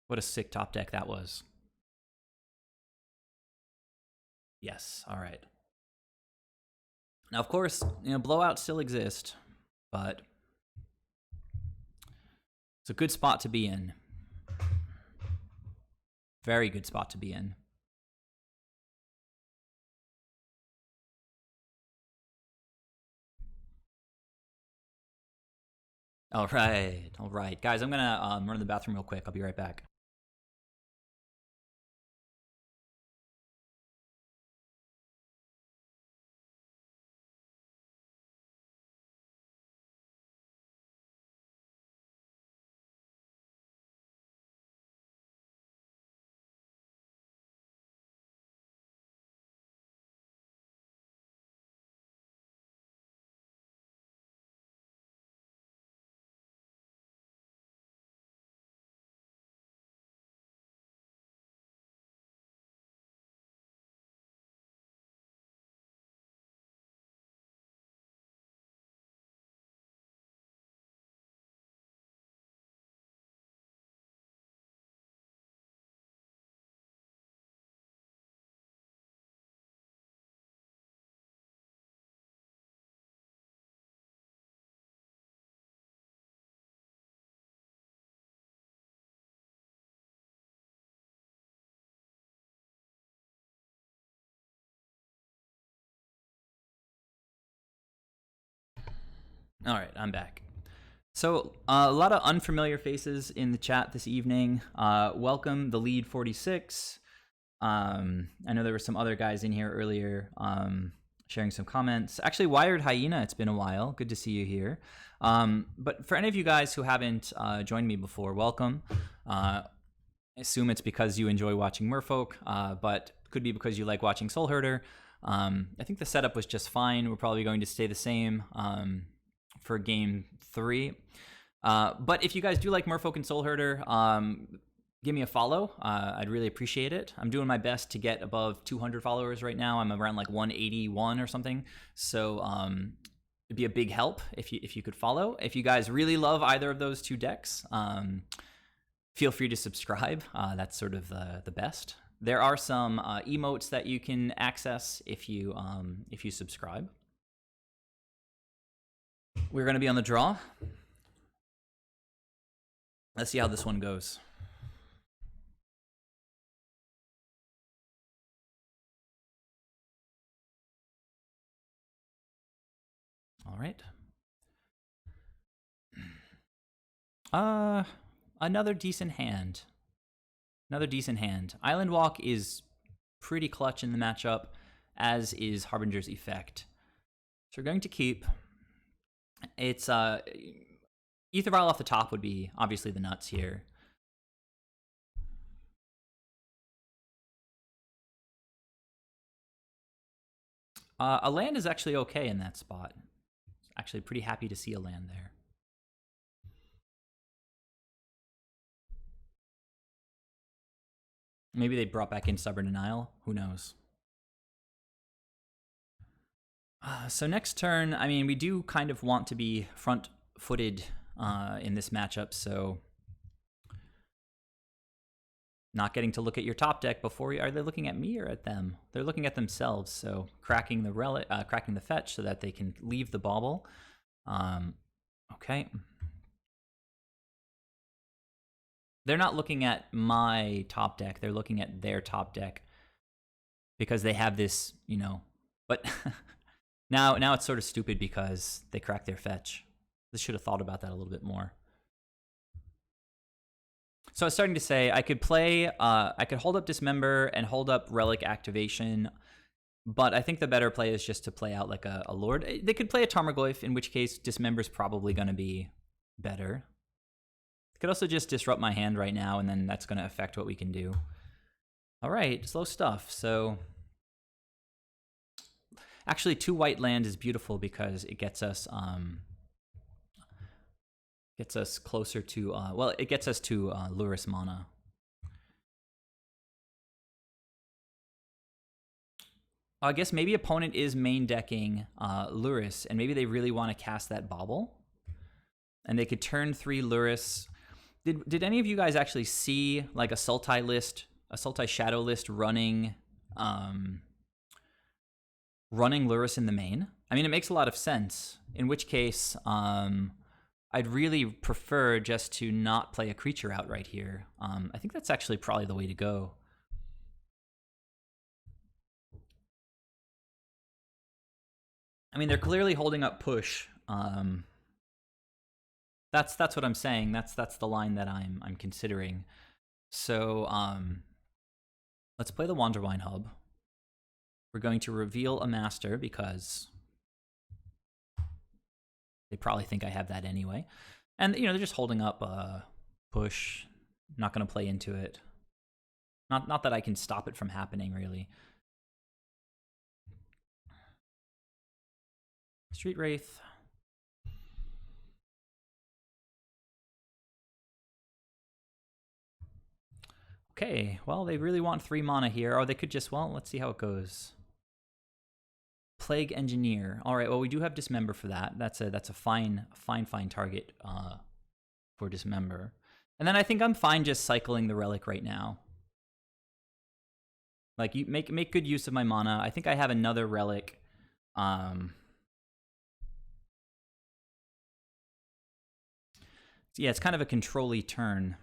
S1: What a sick top deck that was. Yes, all right. Now, of course, blowouts still exist, but it's a good spot to be in. Very good spot to be in. All right. Guys, I'm going to run to the bathroom real quick. I'll be right back. All right, I'm back. So, a lot of unfamiliar faces in the chat this evening. Welcome, the lead 46. I know there were some other guys in here earlier sharing some comments. Actually, Wired Hyena, it's been a while. Good to see you here. But for any of you guys who haven't joined me before, welcome. I assume it's because you enjoy watching Merfolk, but could be because you like watching Soul Herder. I think the setup was just fine. We're probably going to stay the same for game 3. But if you guys do like Merfolk and Soul Herder, give me a follow. I'd really appreciate it. I'm doing my best to get above 200 followers right now. I'm around like 181 or something. So it'd be a big help if you could follow. If you guys really love either of those two decks, feel free to subscribe. That's sort of the best. There are some emotes that you can access if you subscribe. We're going to be on the draw. Let's see how this one goes. All right. Another decent hand. Island Walk is pretty clutch in the matchup, as is Harbinger's Effect. So we're going to keep. It's Ether Vial off the top would be obviously the nuts here. A land is actually okay in that spot. Actually pretty happy to see a land there. Maybe they brought back in Stubborn Denial. Who knows? So next turn, I mean, we do kind of want to be front-footed in this matchup, so not getting to look at your top deck before are they looking at me or at them? They're looking at themselves, so cracking the fetch so that they can leave the bauble. Okay. They're not looking at my top deck. They're looking at their top deck because they have this, but now it's sort of stupid because they cracked their fetch. They should have thought about that a little bit more. So I was starting to say I could play, I could hold up Dismember and hold up Relic Activation, but I think the better play is just to play out like a Lord. They could play a Tarmogoyf, in which case Dismember's probably going to be better. Could also just disrupt my hand right now, and then that's going to affect what we can do. All right, slow stuff. So actually, 2 white land is beautiful because it gets us closer to well, it gets us to Luris mana. I guess maybe opponent is main decking Luris, and maybe they really want to cast that Bauble. And they could turn 3 Luris. Did any of you guys actually see like a Sultai list, a Sultai Shadow list running Luris in the main? I mean, it makes a lot of sense. In which case, I'd really prefer just to not play a creature out right here. I think that's actually probably the way to go. I mean, they're clearly holding up push. That's what I'm saying. That's the line that I'm considering. So let's play the Wanderwine Hub. We're going to reveal a master because they probably think I have that anyway. And they're just holding up push. Not going to play into it. Not that I can stop it from happening, really. Street Wraith. Okay, well, they really want 3 mana here. Or they could just, well, let's see how it goes. Plague Engineer. All right, well, we do have Dismember for that. That's a fine target for Dismember. And then I think I'm fine just cycling the Relic right now. Like, you make good use of my mana. I think I have another Relic. Yeah, it's kind of a control-y turn.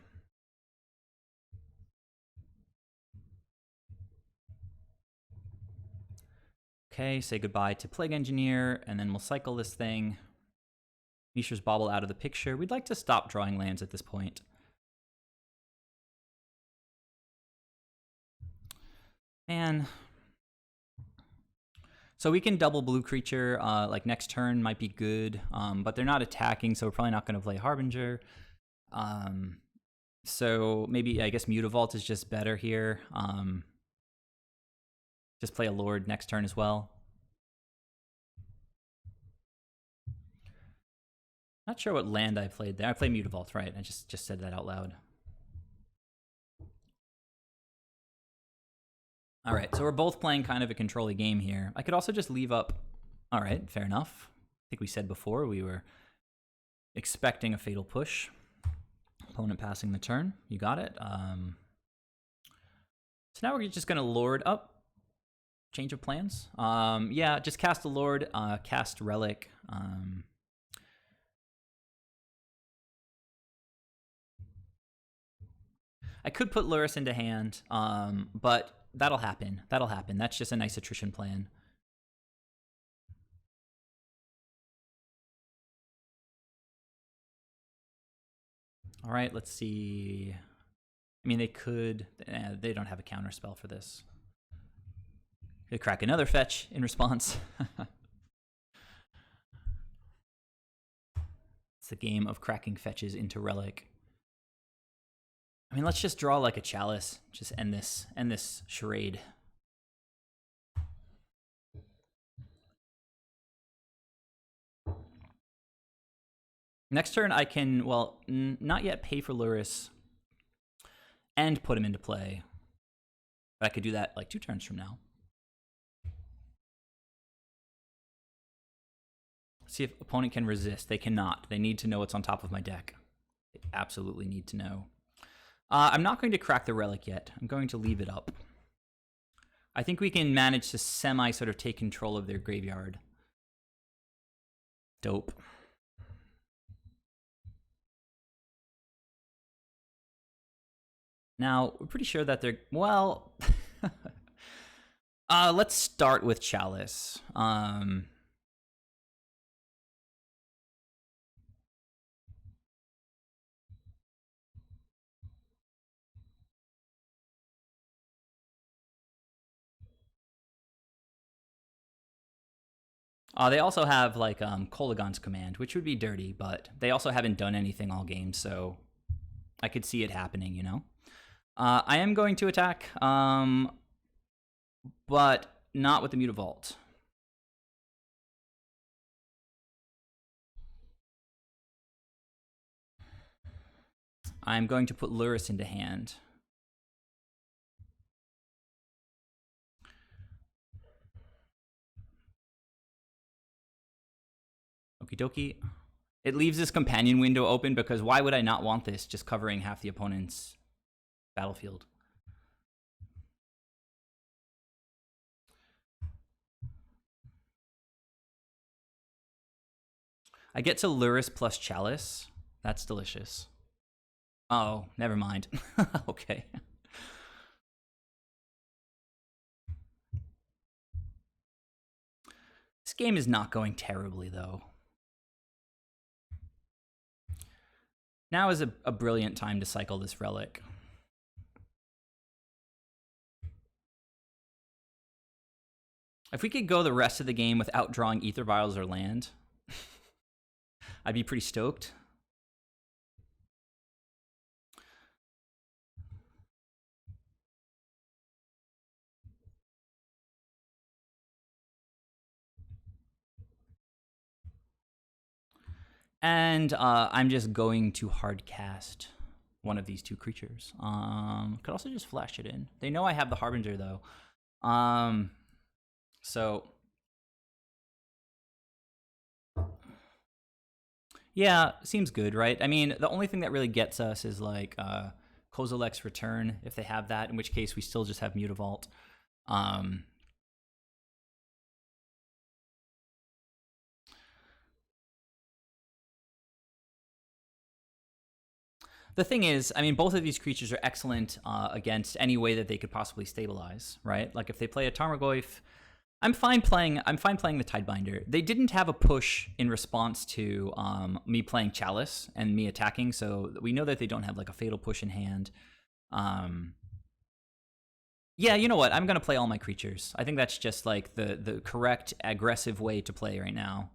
S1: Okay, say goodbye to Plague Engineer, and then we'll cycle this thing. Mishra's Bauble out of the picture. We'd like to stop drawing lands at this point. Man. So we can double blue creature, like next turn might be good, but they're not attacking, so we're probably not going to play Harbinger. So maybe, I guess Mutavault is just better here. Just play a Lord next turn as well. Not sure what land I played there. I played Mutavault, right? I just said that out loud. All right, so we're both playing kind of a control-y game here. I could also just leave up. All right, fair enough. I think we said before we were expecting a Fatal Push. Opponent passing the turn. You got it. So now we're just going to Lord up. Change of plans. Yeah, just cast a Lord, cast Relic. I could put Luris into hand, but that'll happen. That'll happen. That's just a nice attrition plan. All right, let's see. I mean, they could. They don't have a counter spell for this. They crack another fetch in response. It's the game of cracking fetches into Relic. I mean, let's just draw like a Chalice. Just end this charade. Next turn, I can, well, not yet pay for Luris and put him into play. But I could do that like 2 turns from now. See if opponent can resist. They cannot. They need to know what's on top of my deck. They absolutely need to know. I'm not going to crack the Relic yet. I'm going to leave it up. I think we can manage to semi sort of take control of their graveyard. Dope. Now, we're pretty sure that they're, well, let's start with Chalice. They also have like Kolaghan's Command, which would be dirty, but they also haven't done anything all game, so I could see it happening, you know? I am going to attack, but not with the Mutavault. I'm going to put Luris into hand.
S2: Okie dokie. It leaves this companion window open because why would I not want this just covering half the opponent's battlefield? I get to Luris plus Chalice. That's delicious. Oh, never mind. Okay. This game is not going terribly, though. Now is a brilliant time to cycle this relic. If we could go the rest of the game without drawing Ether Vials or land, I'd be pretty stoked. And I'm just going to hard cast one of these two creatures. Could also just flash it in. They know I have the Harbinger, though. So yeah, seems good, right? I mean, the only thing that really gets us is like Kozilek's Return, if they have that, in which case we still just have Mutavault. The thing is, I mean, both of these creatures are excellent against any way that they could possibly stabilize, right? Like if they play a Tarmogoyf, I'm fine playing the Tidebinder. They didn't have a push in response to me playing Chalice and me attacking, so we know that they don't have like a fatal push in hand. Yeah, you know what? I'm gonna play all my creatures. I think that's just like the correct aggressive way to play right now.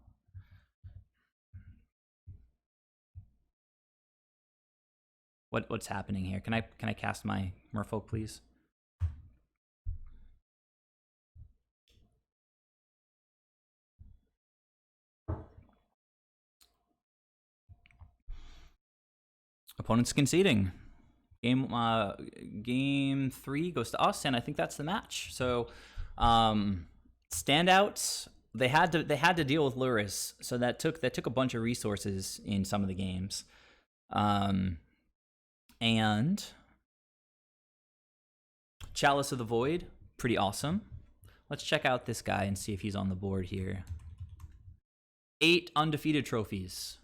S2: What's happening here? Can I cast my Merfolk, please? Opponent's conceding. Game 3 goes to us, and I think that's the match. So, standouts. They had to deal with Luris, so that took a bunch of resources in some of the games. And Chalice of the Void, pretty awesome. Let's check out this guy and see if he's on the board here. 8 undefeated trophies.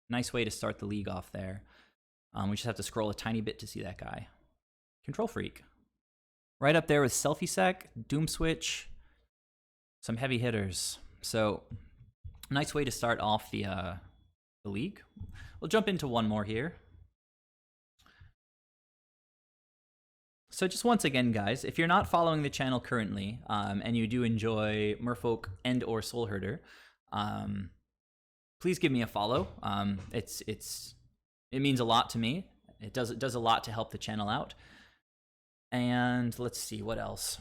S2: Nice way to start the league off there. We just have to scroll a tiny bit to see that guy. Control Freak. Right up there with Selfie Sec, Doom Switch, some heavy hitters. So, nice way to start off the league. We'll jump into one more here. So just once again, guys, if you're not following the channel currently, and you do enjoy Merfolk and or Soul Herder, please give me a follow. It means a lot to me. It does a lot to help the channel out. And let's see what else.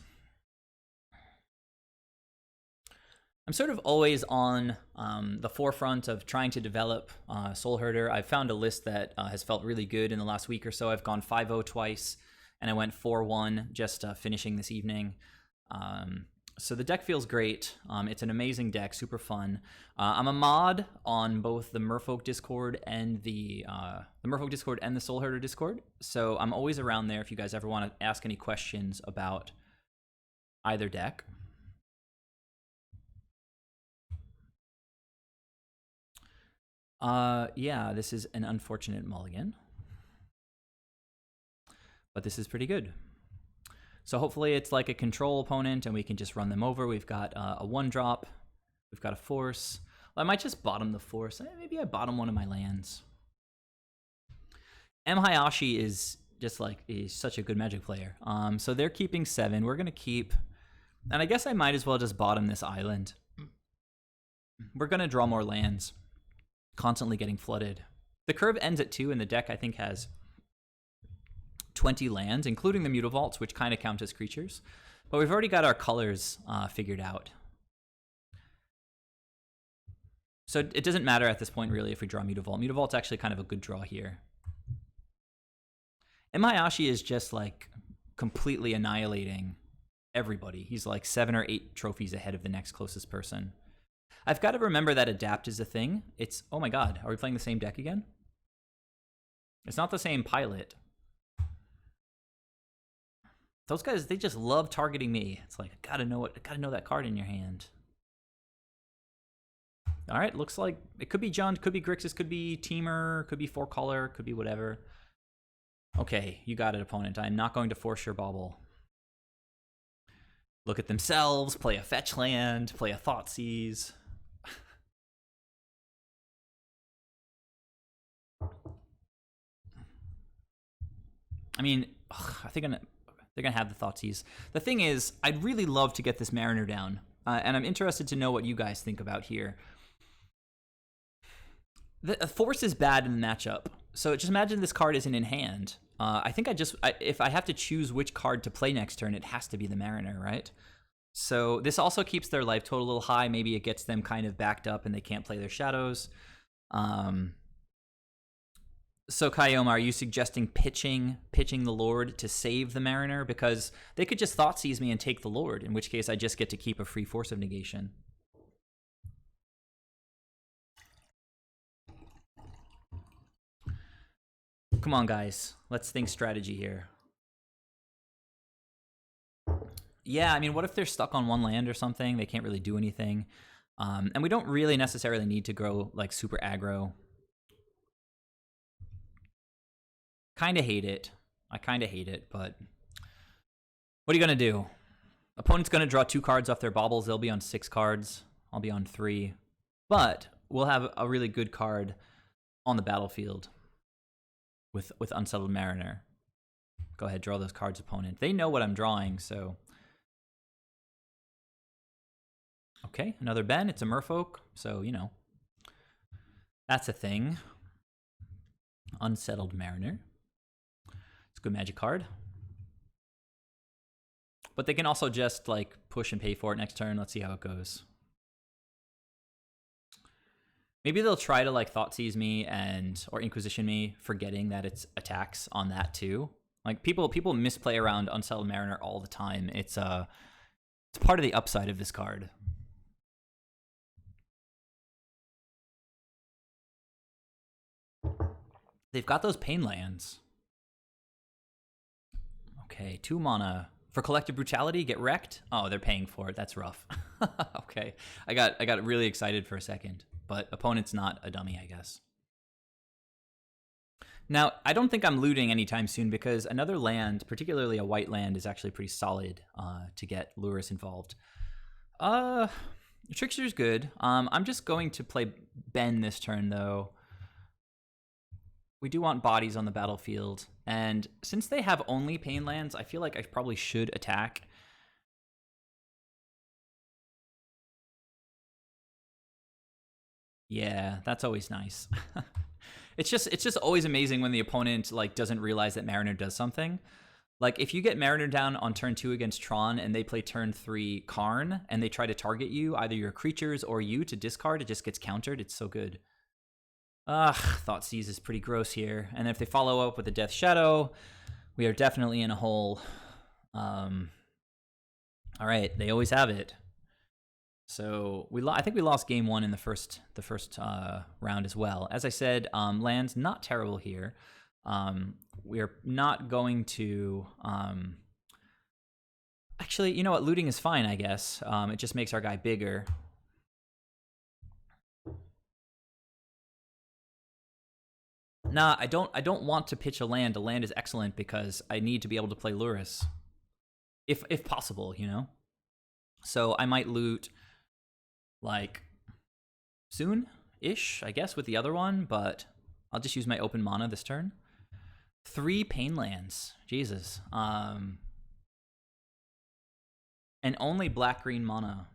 S2: I'm sort of always on the forefront of trying to develop Soul Herder. I've found a list that has felt really good in the last week or so. I've gone 5-0 twice, and I went 4-1 just finishing this evening. So the deck feels great. It's an amazing deck, super fun. I'm a mod on both the Merfolk Discord and the Merfolk Discord and the Soul Herder Discord. So I'm always around there if you guys ever want to ask any questions about either deck. Yeah, this is an unfortunate mulligan, but this is pretty good. So hopefully it's like a control opponent and we can just run them over. We've got a 1-drop. We've got a force. Well, I might just bottom the force. Maybe I bottom one of my lands. M. Hayashi is just like, he's such a good Magic player. So they're keeping 7. We're going to keep... And I guess I might as well just bottom this island. We're going to draw more lands. Constantly getting flooded. The curve ends at 2 and the deck I think has 20 lands, including the Mutavaults, which kind of count as creatures. But we've already got our colors figured out. So it doesn't matter at this point, really, if we draw Mutavault. Mutavault's actually kind of a good draw here. Emayashi is just, like, completely annihilating everybody. He's, like, 7 or 8 trophies ahead of the next closest person.
S1: I've got to remember that adapt is a thing. It's, oh my god, are we playing the same deck again? It's not the same pilot. Those guys, they just love targeting me. It's like, I gotta know that card in your hand. All right, looks like it could be John, could be Grixis, could be Teamer, could be Four Color, could be whatever. Okay, you got it, opponent. I'm not going to force your bauble. Look at themselves, play a fetch land, play a Thoughtseize. I mean, I think they're gonna have the Thoughtseize. The thing is, I'd really love to get this Mariner down, and I'm interested to know what you guys think about here. The Force is bad in the matchup, so just imagine this card isn't in hand. I think if I have to choose which card to play next turn, it has to be the Mariner, right? So this also keeps their life total a little high. Maybe it gets them kind of backed up and they can't play their shadows. So Kayoma, are you suggesting pitching the Lord to save the Mariner? Because they could just Thoughtseize me and take the Lord, in which case I just get to keep a free Force of Negation. Come on, guys. Let's think strategy here. Yeah, I mean, what if they're stuck on one land or something? They can't really do anything. And we don't really necessarily need to go, like, super aggro. Kind of hate it. I kind of hate it, but what are you going to do? Opponent's going to draw 2 cards off their baubles. They'll be on 6 cards. I'll be on 3. But we'll have a really good card on the battlefield with Unsettled Mariner. Go ahead, draw those cards, opponent. They know what I'm drawing, so... Okay, another Ben. It's a Merfolk, so, you know. That's a thing. Unsettled Mariner. It's a good magic card. But they can also just, like, push and pay for it next turn. Let's see how it goes. Maybe they'll try to, like, Thoughtseize me or Inquisition me, forgetting that it's attacks on that too. Like, people misplay around Unsettled Mariner all the time. It's part of the upside of this card. They've got those Pain lands. Okay, 2 mana. For Collective Brutality, get wrecked? Oh, they're paying for it. That's rough. Okay. I got really excited for a second. But opponent's not a dummy, I guess. Now, I don't think I'm looting anytime soon because another land, particularly a white land, is actually pretty solid to get Lurrus involved. Trickster's good. I'm just going to play Ben this turn, though. We do want bodies on the battlefield. And since they have only Pain lands, I feel like I probably should attack. Yeah, that's always nice. It's just always amazing when the opponent like doesn't realize that Mariner does something. Like if you get Mariner down on turn 2 against Tron and they play turn 3 Karn and they try to target you, either your creatures or you to discard, it just gets countered. It's so good. Thoughtseize is pretty gross here. And if they follow up with a Death Shadow, we are definitely in a hole. All right, they always have it. So I think we lost game 1 in the first round as well. As I said, lands not terrible here. We're not going to. Actually, you know what? Looting is fine, I guess. It just makes our guy bigger. Nah, I don't want to pitch a land. A land is excellent because I need to be able to play Lurrus, if possible, you know. So I might loot like soon-ish, I guess, with the other one, but I'll just use my open mana this turn. 3 Pain lands, Jesus, and only black-green mana.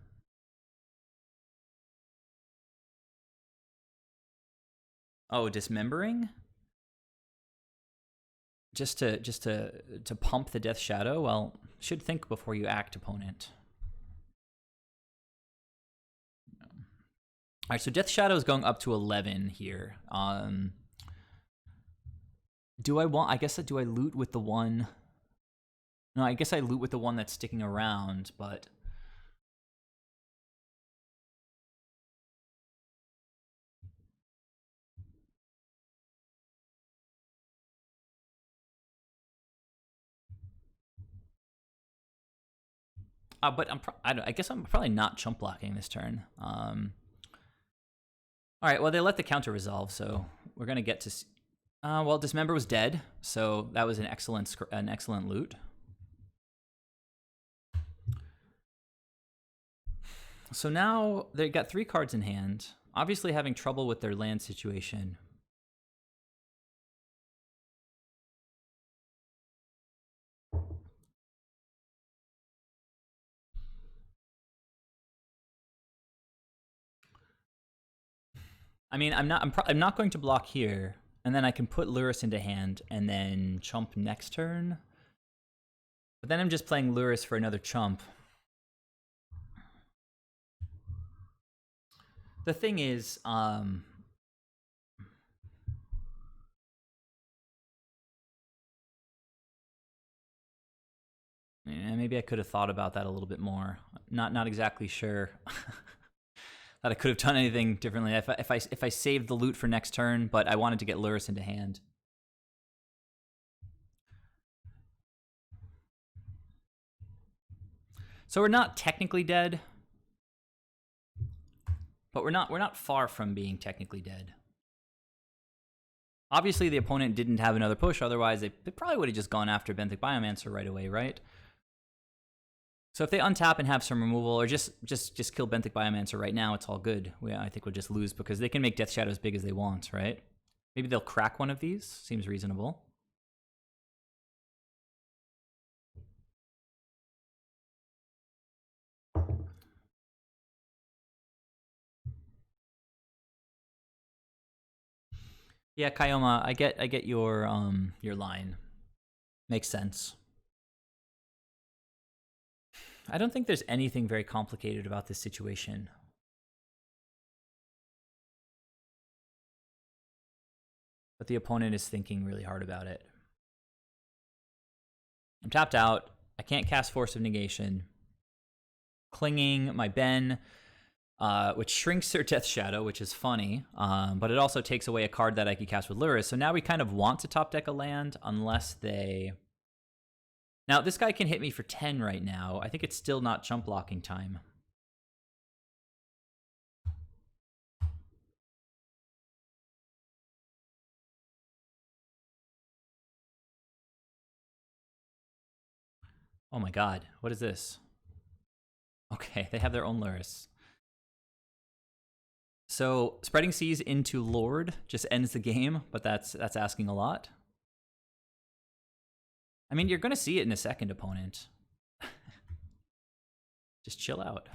S1: Oh, dismembering. Just to pump the Death Shadow? Well, should think before you act, opponent. All right, so Death Shadow is going up to 11 here. Do I guess do I loot with the one? No, I guess I loot with the one that's sticking around, but
S2: But I guess I'm probably not chump blocking this turn. All right, well, they let the counter resolve, so we're going to get to... well, Dismember was dead, so that was an excellent loot. So now they got 3 cards in hand, obviously having trouble with their land situation. I mean, I'm not going to block here, and then I can put Lurrus into hand and then chump next turn. But then I'm just playing Lurrus for another chump. The thing is, maybe I could have thought about that a little bit more. Not exactly sure that I could have done anything differently if I saved the loot for next turn, but I wanted to get Lurrus into hand. So we're not technically dead, but we're not far from being technically dead. Obviously, the opponent didn't have another push, otherwise they probably would have just gone after Benthic Biomancer right away, right? So if they untap and have some removal, or just kill Benthic Biomancer right now, it's all good. I think we'll just lose because they can make Death Shadow as big as they want, right? Maybe they'll crack one of these. Seems reasonable. Yeah, Kayoma, I get your line. Makes sense. I don't think there's anything very complicated about this situation. But the opponent is thinking really hard about it. I'm tapped out. I can't cast Force of Negation. Clinging my Ben, which shrinks their Death Shadow, which is funny, but it also takes away a card that I could cast with Lurrus. So now we kind of want to top deck a land unless they... Now, this guy can hit me for 10 right now. I think it's still not chump blocking time. Oh my god, what is this? Okay, they have their own Lurrus. So Spreading Seas into Lord just ends the game, but that's asking a lot. I mean, you're going to see it in a second, opponent. Just chill out.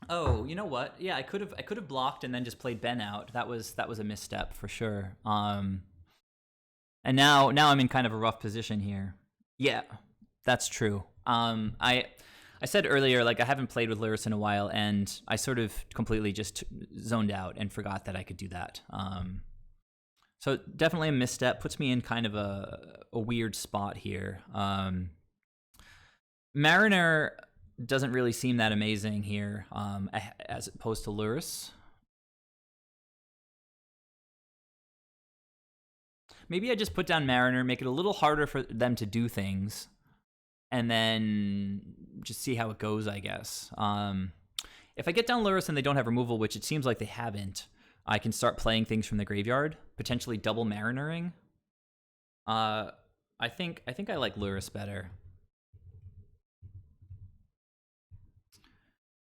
S2: Oh, you know what? Yeah, I could have blocked and then just played Ben out. That was a misstep for sure. And now I'm in kind of a rough position here. Yeah, that's true. I said earlier, like, I haven't played with Lurrus in a while, and I sort of completely just zoned out and forgot that I could do that. So definitely a misstep. Puts me in kind of a weird spot here. Mariner doesn't really seem that amazing here, as opposed to Lurrus. Maybe I just put down Mariner, make it a little harder for them to do things, and then just see how it goes, I guess. If I get down Lurrus and they don't have removal, which it seems like they haven't, I can start playing things from the graveyard, potentially double Marinering. I think I like Lurrus better.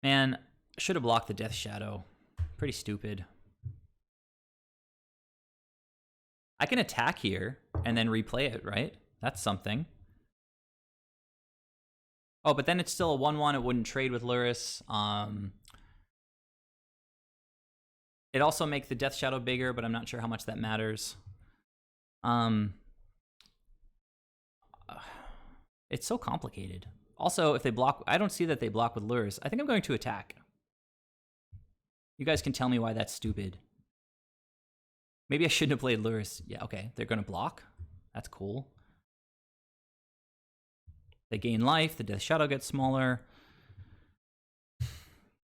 S2: Man, I should have blocked the Death Shadow. Pretty stupid. I can attack here and then replay it, right? That's something. Oh, but then it's still a 1/1. It wouldn't trade with Lurrus. It also makes the Death Shadow bigger, but I'm not sure how much that matters. It's so complicated. Also, if they block, I don't see that they block with Lurrus. I think I'm going to attack. You guys can tell me why that's stupid. Maybe I shouldn't have played Lurrus. Yeah, okay. They're going to block. That's cool. They gain life. The Death Shadow gets smaller.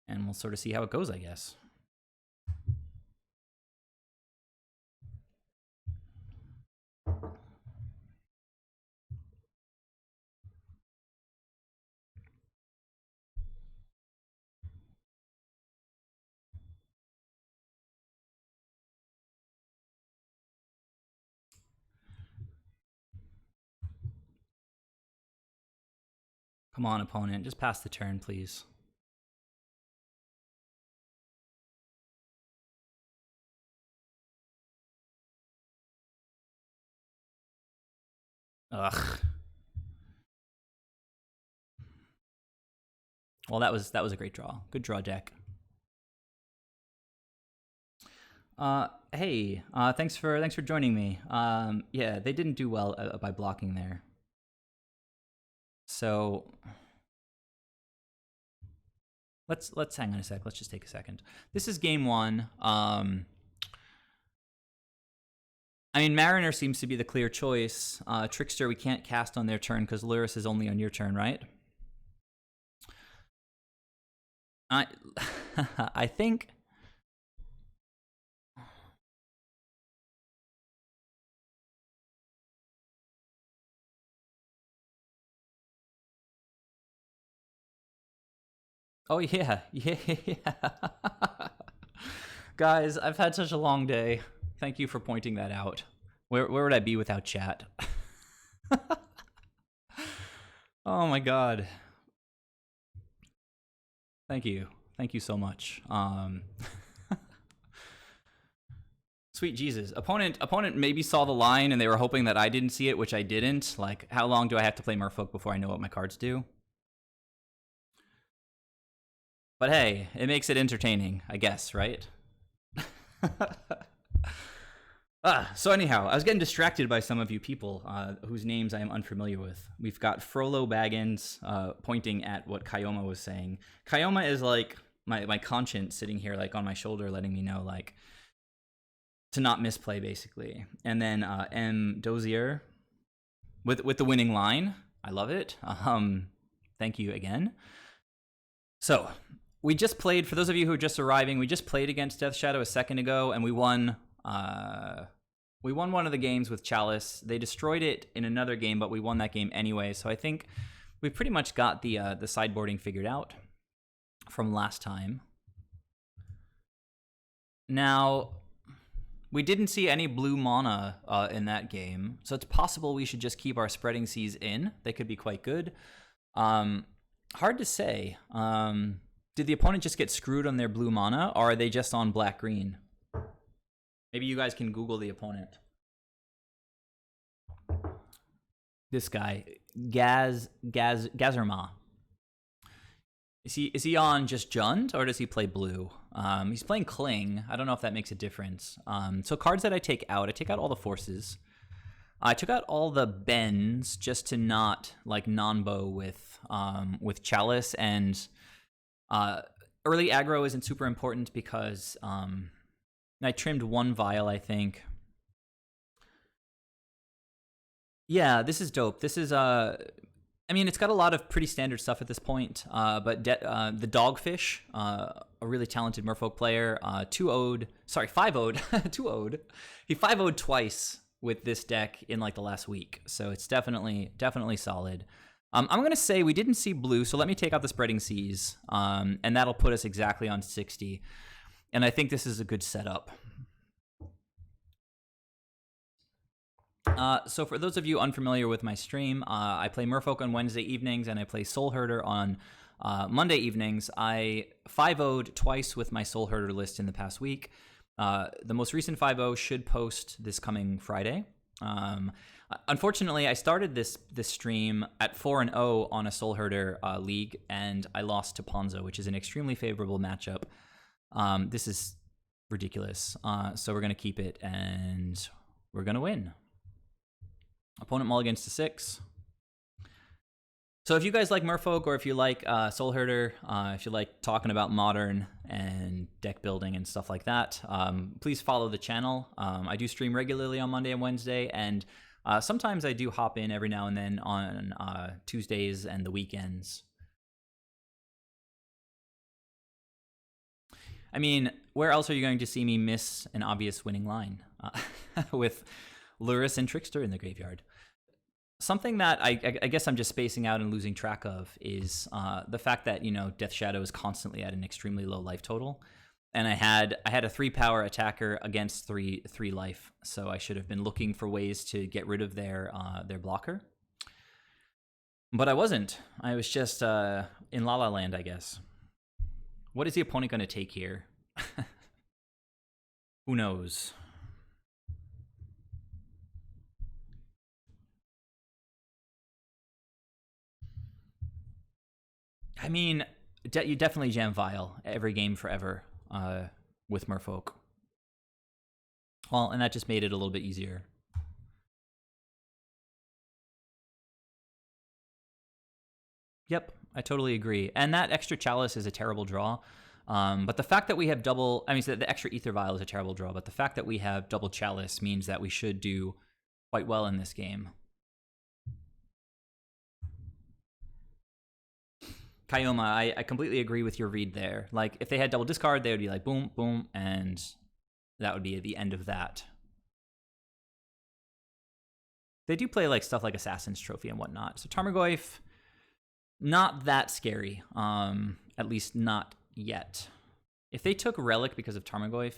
S1: and we'll sort of see how it goes, I guess. Come on, opponent, just pass the turn, please. Ugh. Well, that was a great draw. Good draw, deck. Hey, thanks for joining me. Yeah, they didn't do well by blocking there. So let's hang on a sec. Let's just take a second. This is game one. I mean, Mariner seems to be the clear choice. Trickster, we can't cast on their turn because Luris is only on your turn, right? I think. Oh yeah, yeah. Guys, I've had such a long day. Thank you for pointing that out. Where would I be without chat? Oh my god. Thank you. Thank you so much. Sweet Jesus. Opponent maybe saw the line and they were hoping that I didn't see it, which I didn't. Like, how long do I have to play Merfolk before I know what my cards do? But hey, it makes it entertaining, I guess, right? So anyhow, I was getting distracted by some of you people whose names I am unfamiliar with. We've got Frollo Baggins pointing at what Kayoma was saying. Kayoma is like my conscience sitting here like on my shoulder letting me know like to not misplay basically. And then M Dozier with the winning line. I love it. Thank you again. So we just played, for those of you who are just arriving, we just played against Death Shadow a second ago, and we won one of the games with Chalice. They destroyed it in another game, but we won that game anyway. So I think we pretty much got the sideboarding figured out from last time. Now, we didn't see any blue mana in that game, so it's possible we should just keep our Spreading Seas in. They could be quite good. Hard to say. Did the opponent just get screwed on their blue mana, or are they just on black-green? Maybe you guys can Google the opponent. This guy, Gazerma. Is he on just Jund, or does he play blue? He's playing Cling. I don't know if that makes a difference. So cards that I take out all the forces. I took out all the bends just to not like non-bow with Chalice, and early aggro isn't super important because I trimmed one vial, I think. Yeah, this is dope. This is I mean, it's got a lot of pretty standard stuff at this point, but the Dogfish, a really talented Merfolk player, 5-0'd, 2-0'd. He 5-0'd twice with this deck in like the last week, so it's definitely solid. I'm going to say we didn't see blue, so let me take out the Spreading Seas, and that'll put us exactly on 60. And I think this is a good setup. So for those of you unfamiliar with my stream, I play Merfolk on Wednesday evenings, and I play Soul Herder on Monday evenings. I 5-0'd twice with my Soul Herder list in the past week. The most recent 5-0 should post this coming Friday. Unfortunately, I started this stream at 4-0 on a Soul Herder league, and I lost to Ponzo, which is an extremely favorable matchup. This is ridiculous. So we're going to keep it, and we're going to win. Opponent mulligans to 6. So if you guys like Merfolk, or if you like Soul Herder, if you like talking about modern and deck building and stuff like that, please follow the channel. I do stream regularly on Monday and Wednesday, and sometimes I do hop in every now and then on Tuesdays and the weekends. I mean, where else are you going to see me miss an obvious winning line with Lurrus and Trickster in the graveyard? Something that I guess I'm just spacing out and losing track of is the fact that, you know, Death Shadow is constantly at an extremely low life total. And I had a 3-power attacker against 3 life, so I should have been looking for ways to get rid of their blocker. But I wasn't. I was just in La La Land, I guess. What is the opponent going to take here? Who knows? I mean, you definitely jam Vile every game forever with Merfolk. Well, and that just made it a little bit easier. Yep, I totally agree. And that extra Chalice is a terrible draw. But the fact that we have double... I mean, so the extra Ether Vial is a terrible draw, but the fact that we have double Chalice means that we should do quite well in this game. Kayoma, I completely agree with your read there. Like, if they had double discard, they would be like, boom, boom, and that would be the end of that. They do play like stuff like Assassin's Trophy and whatnot. So Tarmogoyf, not that scary, at least not yet. If they took Relic because of Tarmogoyf,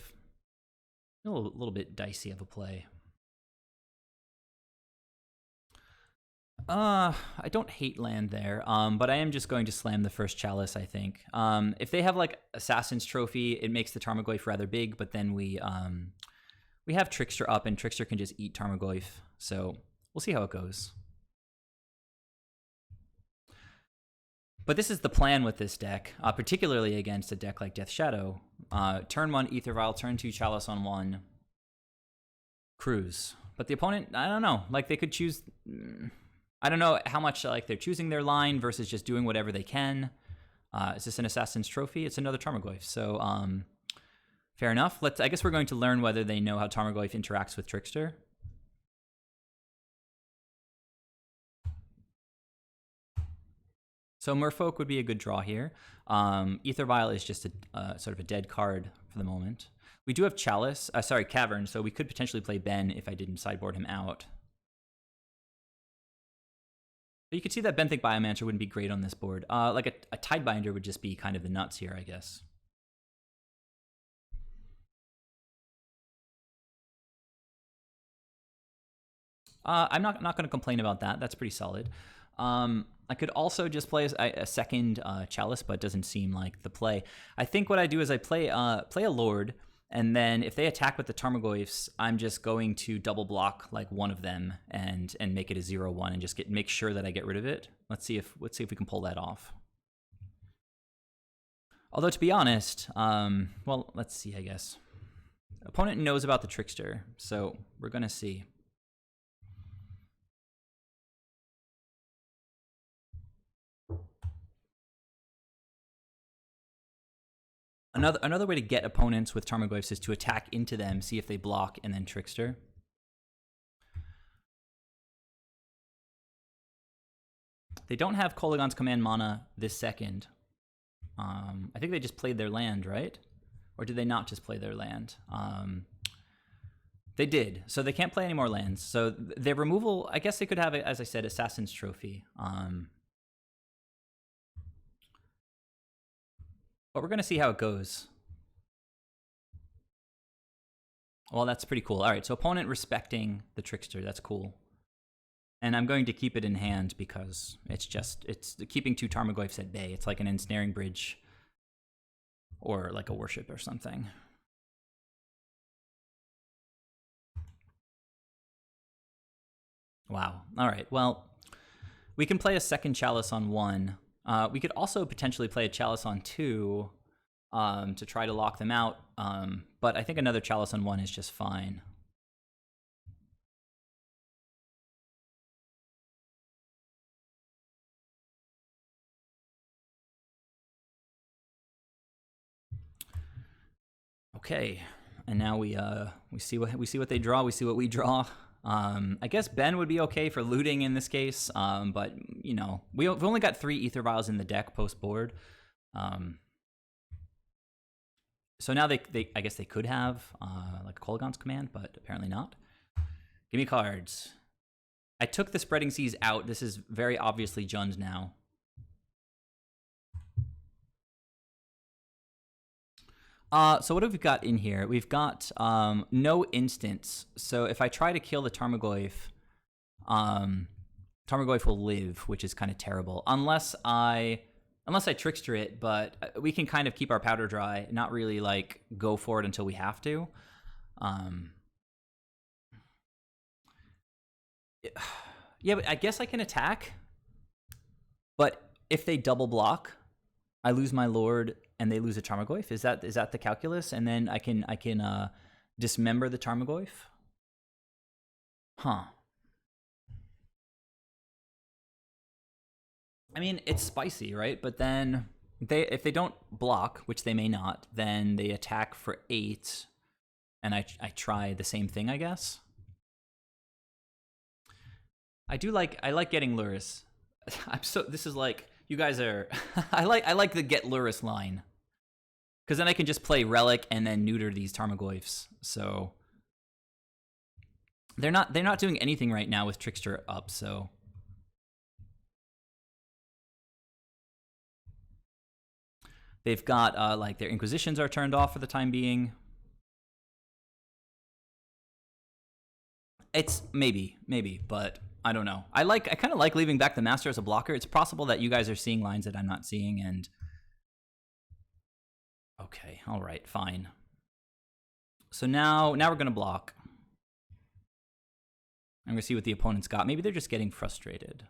S1: a little bit dicey of a play. I don't hate land there, but I am just going to slam the first Chalice, I think. If they have like Assassin's Trophy, it makes the Tarmogoyf rather big, but then we have Trickster up, and Trickster can just eat Tarmogoyf, so we'll see how it goes. But this is the plan with this deck, particularly against a deck like Death Shadow. Turn 1 Ether Vial, turn 2 Chalice on 1, cruise. But the opponent, I don't know, like they could choose... I don't know how much like they're choosing their line versus just doing whatever they can. Is this an Assassin's Trophy? It's another Tarmogoyf. So fair enough. I guess we're going to learn whether they know how Tarmogoyf interacts with Trickster. So Merfolk would be a good draw here. Ether Vial is just a sort of a dead card for the moment. We do have Chalice, Cavern, so we could potentially play Ben if I didn't sideboard him out. But you could see that Benthic Biomancer wouldn't be great on this board. Like a Tidebinder would just be kind of the nuts here, I guess. I'm not going to complain about that. That's pretty solid. I could also just play a second Chalice, but it doesn't seem like the play. I think what I do is I play a Lord, and then if they attack with the Tarmogoyfs, I'm just going to double block like one of them and make it a 0/1 and just make sure that I get rid of it. Let's see if we can pull that off. Although to be honest, well, let's see, I guess. Opponent knows about the Trickster, so we're gonna see. Another way to get opponents with Tarmogoyfs is to attack into them, see if they block, and then Trickster. They don't have Kolaghan's Command mana this second. I think they just played their land, right? Or did they not just play their land? They did, so they can't play any more lands. So their removal, I guess they could have, as I said, Assassin's Trophy. But we're going to see how it goes. Well, that's pretty cool. All right, so opponent respecting the Trickster. That's cool. And I'm going to keep it in hand because it's keeping 2 Tarmogoyfs at bay. It's like an Ensnaring Bridge or like a Worship or something. Wow. All right, well, we can play a second Chalice on 1. We could also potentially play a Chalice on 2 to try to lock them out, but I think another Chalice on 1 is just fine. Okay, and now we see what they draw. We see what we draw. I guess Ben would be okay for looting in this case, but you know we've only got 3 Ether Vials in the deck post board,
S2: So now they I guess they could have like a Kolaghan's command, but apparently not. Give me cards. I took the Spreading Seas out. This is very obviously Jund now. So what have we got in here? We've got no instants. So if I try to kill the Tarmogoyf, Tarmogoyf will live, which is kind of terrible. Unless I trickster it, but we can kind of keep our powder dry, not really like go for it until we have to. Yeah, but I guess I can attack. But if they double block, I lose my lord and they lose a Tarmogoyf. Is that the calculus? And then I can dismember the Tarmogoyf. Huh. I mean, it's spicy, right? But then if they don't block, which they may not, then they attack for 8, and I try the same thing, I guess. I like getting Luris. This is like, you guys are I like the get Luris line. Because then I can just play Relic and then neuter these Tarmogoyfs. So they're not doing anything right now with Trickster up, so they've got like their Inquisitions are turned off for the time being. It's maybe, but I don't know. I kind of like leaving back the Master as a blocker. It's possible that you guys are seeing lines that I'm not seeing, and okay, all right, fine. So now we're gonna block. I'm gonna see what the opponent's got. Maybe they're just getting frustrated.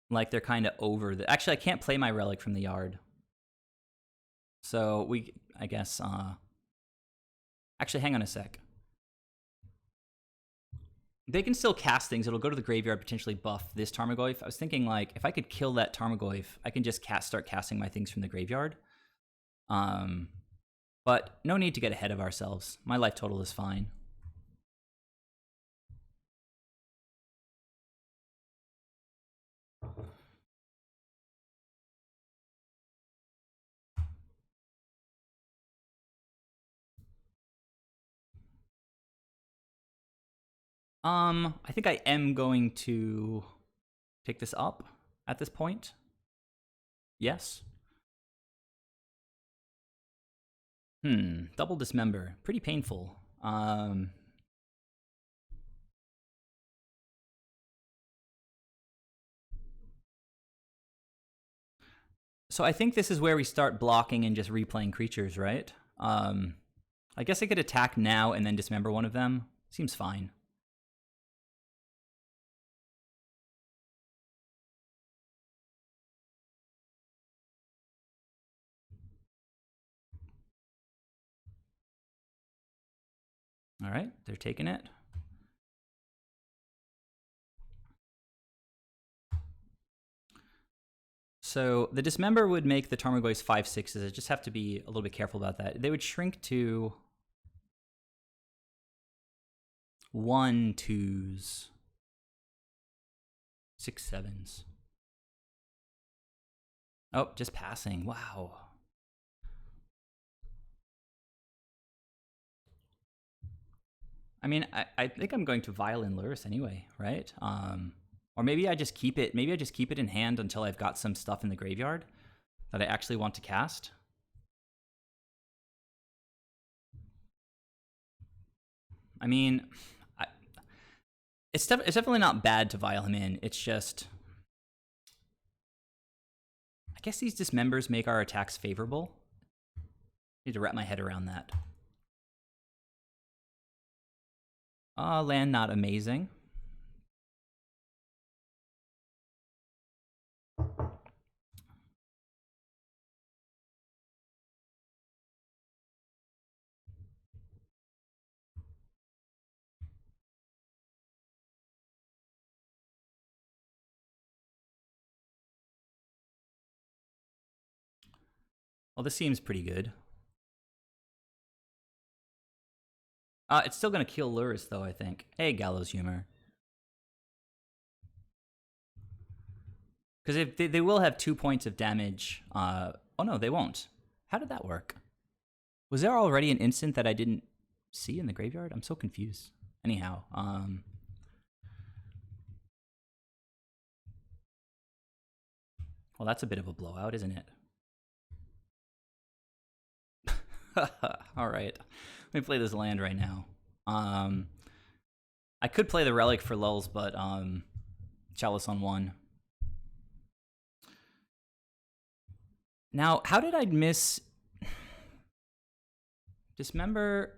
S2: Like they're kind of over the. Actually, I can't play my Relic from the yard. So I guess. Actually, hang on a sec. They can still cast things. It'll go to the graveyard, potentially buff this Tarmogoyf. I was thinking, like, if I could kill that Tarmogoyf, I can just start casting my things from the graveyard. But no need to get ahead of ourselves. My life total is fine. I think I am going to pick this up at this point. Yes. Double dismember. Pretty painful. So I think this is where we start blocking and just replaying creatures, right? I guess I could attack now and then dismember one of them. Seems fine. All right, they're taking it. So the dismember would make the Tarmogoyfs 5/6s. I just have to be a little bit careful about that. They would shrink to 1/2s, 6/7s. Oh, just passing. Wow. I mean, I think I'm going to Violin Luris anyway, right? Or maybe I just keep it. Maybe I just keep it in hand until I've got some stuff in the graveyard that I actually want to cast. I mean, it's definitely not bad to Vial him in. It's just, I guess these dismembers make our attacks favorable. Need to wrap my head around that. Land not amazing. Well, this seems pretty good. It's still gonna kill Luris though, I think. Hey, Gallows Humor. Because if they will have 2 points of damage. Oh no, they won't. How did that work? Was there already an instant that I didn't see in the graveyard? I'm so confused. Anyhow, well, that's a bit of a blowout, isn't it? All right, let me play this land right now. I could play the Relic for lulz, but Chalice on 1. Now, how did I miss Dismember?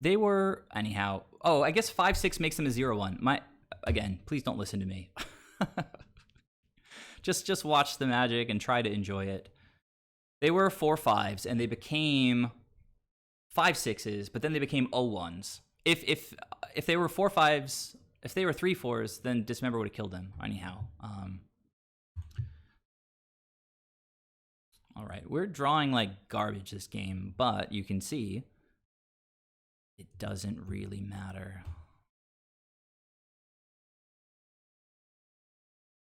S2: They were anyhow. Oh, I guess 5/6 makes them a 0/1. Again, please don't listen to me. just watch the Magic and try to enjoy it. They were 4/5s and they became 5/6s, but then they became 0/1s. If they were 4/5s, if they were 3/4s, then Dismember would have killed them anyhow. All right, we're drawing like garbage this game, but you can see it doesn't really matter.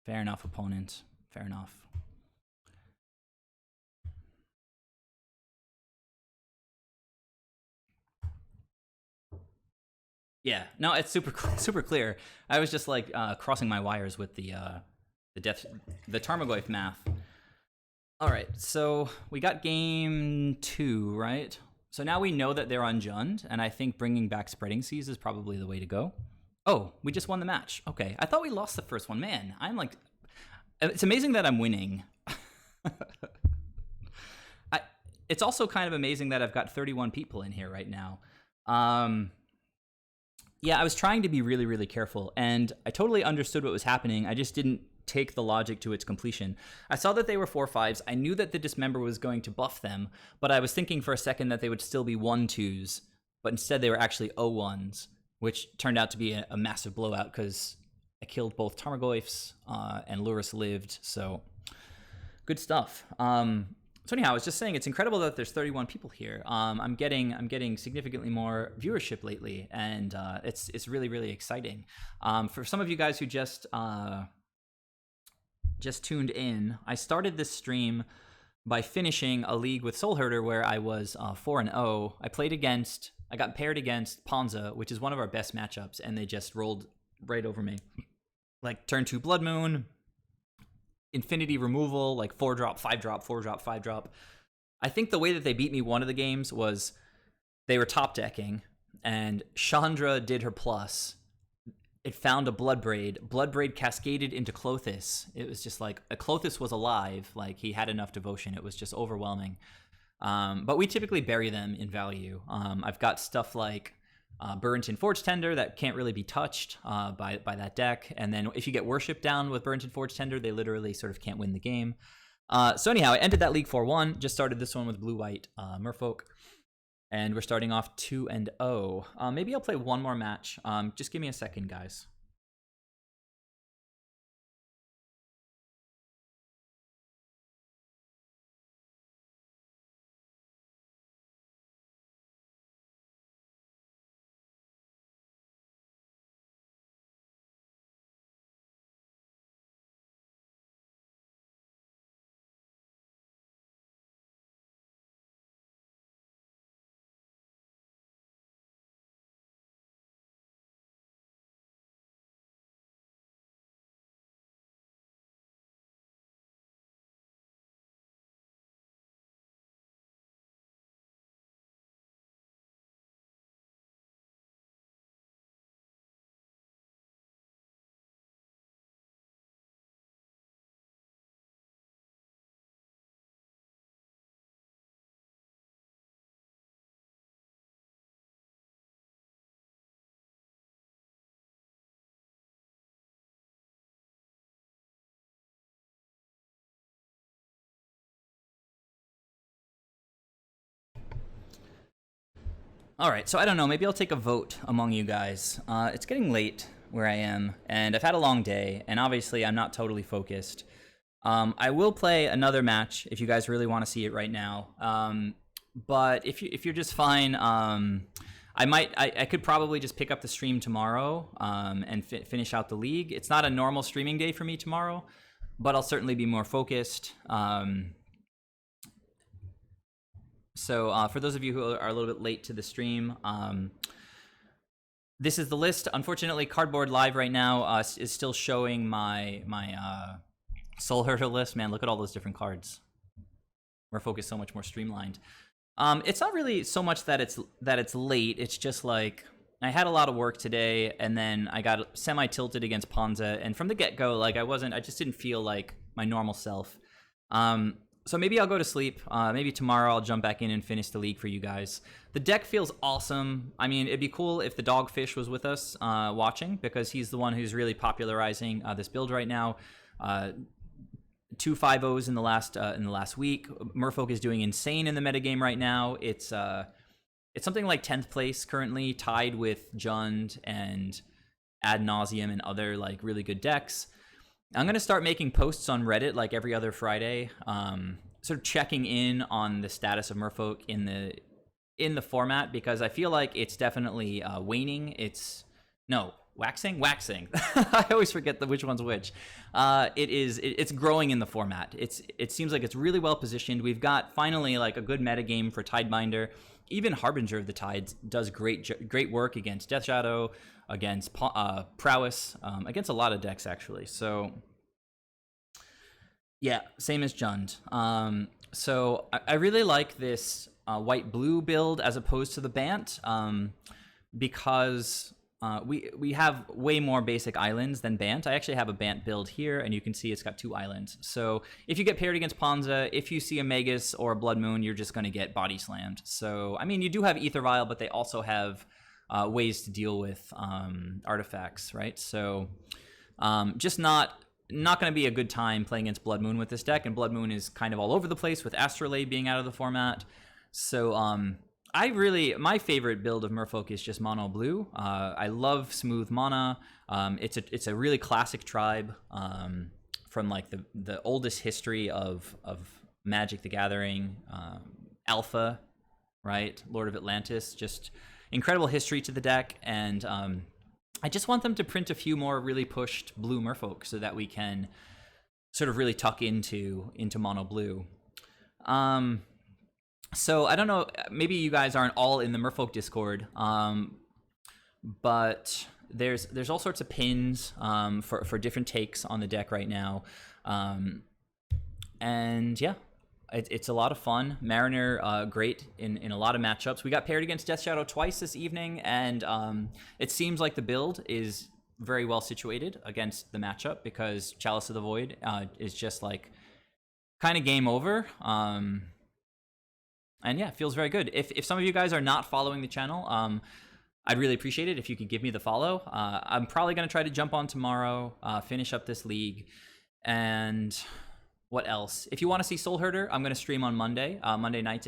S2: Fair enough, opponent. Fair enough. Yeah, no, it's super clear. I was just like crossing my wires with the Tarmogoyf math. All right, so we got game 2, right? So now we know that they're unjund, and I think bringing back Spreading Seas is probably the way to go. Oh, we just won the match. Okay, I thought we lost the first one. Man, I'm like, it's amazing that I'm winning. It's also kind of amazing that I've got 31 people in here right now. Yeah, I was trying to be really careful, and I totally understood what was happening. I just didn't take the logic to its completion. I saw that they were 4/5s. I knew that the Dismember was going to buff them, but I was thinking for a second that they would still be 1/2s, but instead they were actually 0/1s, which turned out to be a massive blowout because I killed both Tarmogoyfs and Luris lived, so good stuff. So anyhow, I was just saying it's incredible that there's 31 people here. I'm getting significantly more viewership lately, and it's really exciting. For some of you guys who just tuned in, I started this stream by finishing a league with Soul Herder where I was 4-0. I got paired against Ponza, which is one of our best matchups, and they just rolled right over me. Like turn 2 Blood Moon, Infinity Removal, like 4-drop, 5-drop, 4-drop, 5-drop. I think the way that they beat me one of the games was they were top decking, and Chandra did her plus. It found a Bloodbraid. Bloodbraid cascaded into Klothys. It was just like, Klothys was alive. Like, he had enough devotion. It was just overwhelming. But we typically bury them in value. I've got stuff like Burrington Forge Tender that can't really be touched by that deck. And then if you get Worship down with Burrington Forge Tender, they literally sort of can't win the game. So anyhow, I ended that league 4-1. Just started this one with blue-white Merfolk. And we're starting off 2-0. Maybe I'll play one more match. Just give me a second, guys. All right, so I don't know. Maybe I'll take a vote among you guys. It's getting late where I am, and I've had a long day, and obviously I'm not totally focused. I will play another match if you guys really want to see it right now. But if you're just fine, I could probably just pick up the stream tomorrow and finish out the league. It's not a normal streaming day for me tomorrow, but I'll certainly be more focused. So for those of you who are a little bit late to the stream, this is the list. Unfortunately, Cardboard Live right now is still showing my Soul Herder list. Man, look at all those different cards. Merfolk is so much more streamlined. It's not really so much that it's late. It's just like I had a lot of work today, and then I got semi-tilted against Ponza, and from the get-go, like I just didn't feel like my normal self. So maybe I'll go to sleep. Maybe tomorrow I'll jump back in and finish the league for you guys. The deck feels awesome. I mean, it'd be cool if the Dogfish was with us watching, because he's the one who's really popularizing this build right now. 2 5-0s in the last week. Merfolk is doing insane in the metagame right now. It's something like 10th place currently, tied with Jund and Ad Nauseam and other like really good decks. I'm going to start making posts on Reddit like every other Friday, sort of checking in on the status of Merfolk in the format, because I feel like it's definitely waning. Waxing. I always forget which one's which. It's growing in the format. It seems like it's really well positioned. We've got finally like a good metagame for Tidebinder. Even Harbinger of the Tides does great work against Death Shadow, against Prowess, against a lot of decks actually. So yeah, same as Jund. So I really like this white-blue build as opposed to the Bant, because we have way more basic islands than Bant. I actually have a Bant build here, and you can see it's got 2 islands. So if you get paired against Ponza, if you see a Magus or a Blood Moon, you're just going to get body slammed. So, I mean, you do have Ether Vial, but they also have ways to deal with artifacts, right? So just not going to be a good time playing against Blood Moon with this deck, and Blood Moon is kind of all over the place with Astrolabe being out of the format. So my favorite build of Merfolk is just mono blue. I love smooth mana. It's a really classic tribe from like the oldest history of Magic the Gathering, Alpha, right? Lord of Atlantis, just incredible history to the deck, and I just want them to print a few more really pushed blue Merfolk so that we can sort of really tuck into mono blue. So I don't know, maybe you guys aren't all in the Merfolk Discord, but there's all sorts of pins for different takes on the deck right now, and yeah, it's a lot of fun. Mariner, great in a lot of matchups. We got paired against Death Shadow twice this evening, and it seems like the build is very well situated against the matchup, because Chalice of the Void is just like kind of game over. And yeah, it feels very good. If some of you guys are not following the channel, I'd really appreciate it if you could give me the follow. I'm probably going to try to jump on tomorrow, finish up this league. And what else? If you want to see Soul Herder, I'm going to stream on Monday nights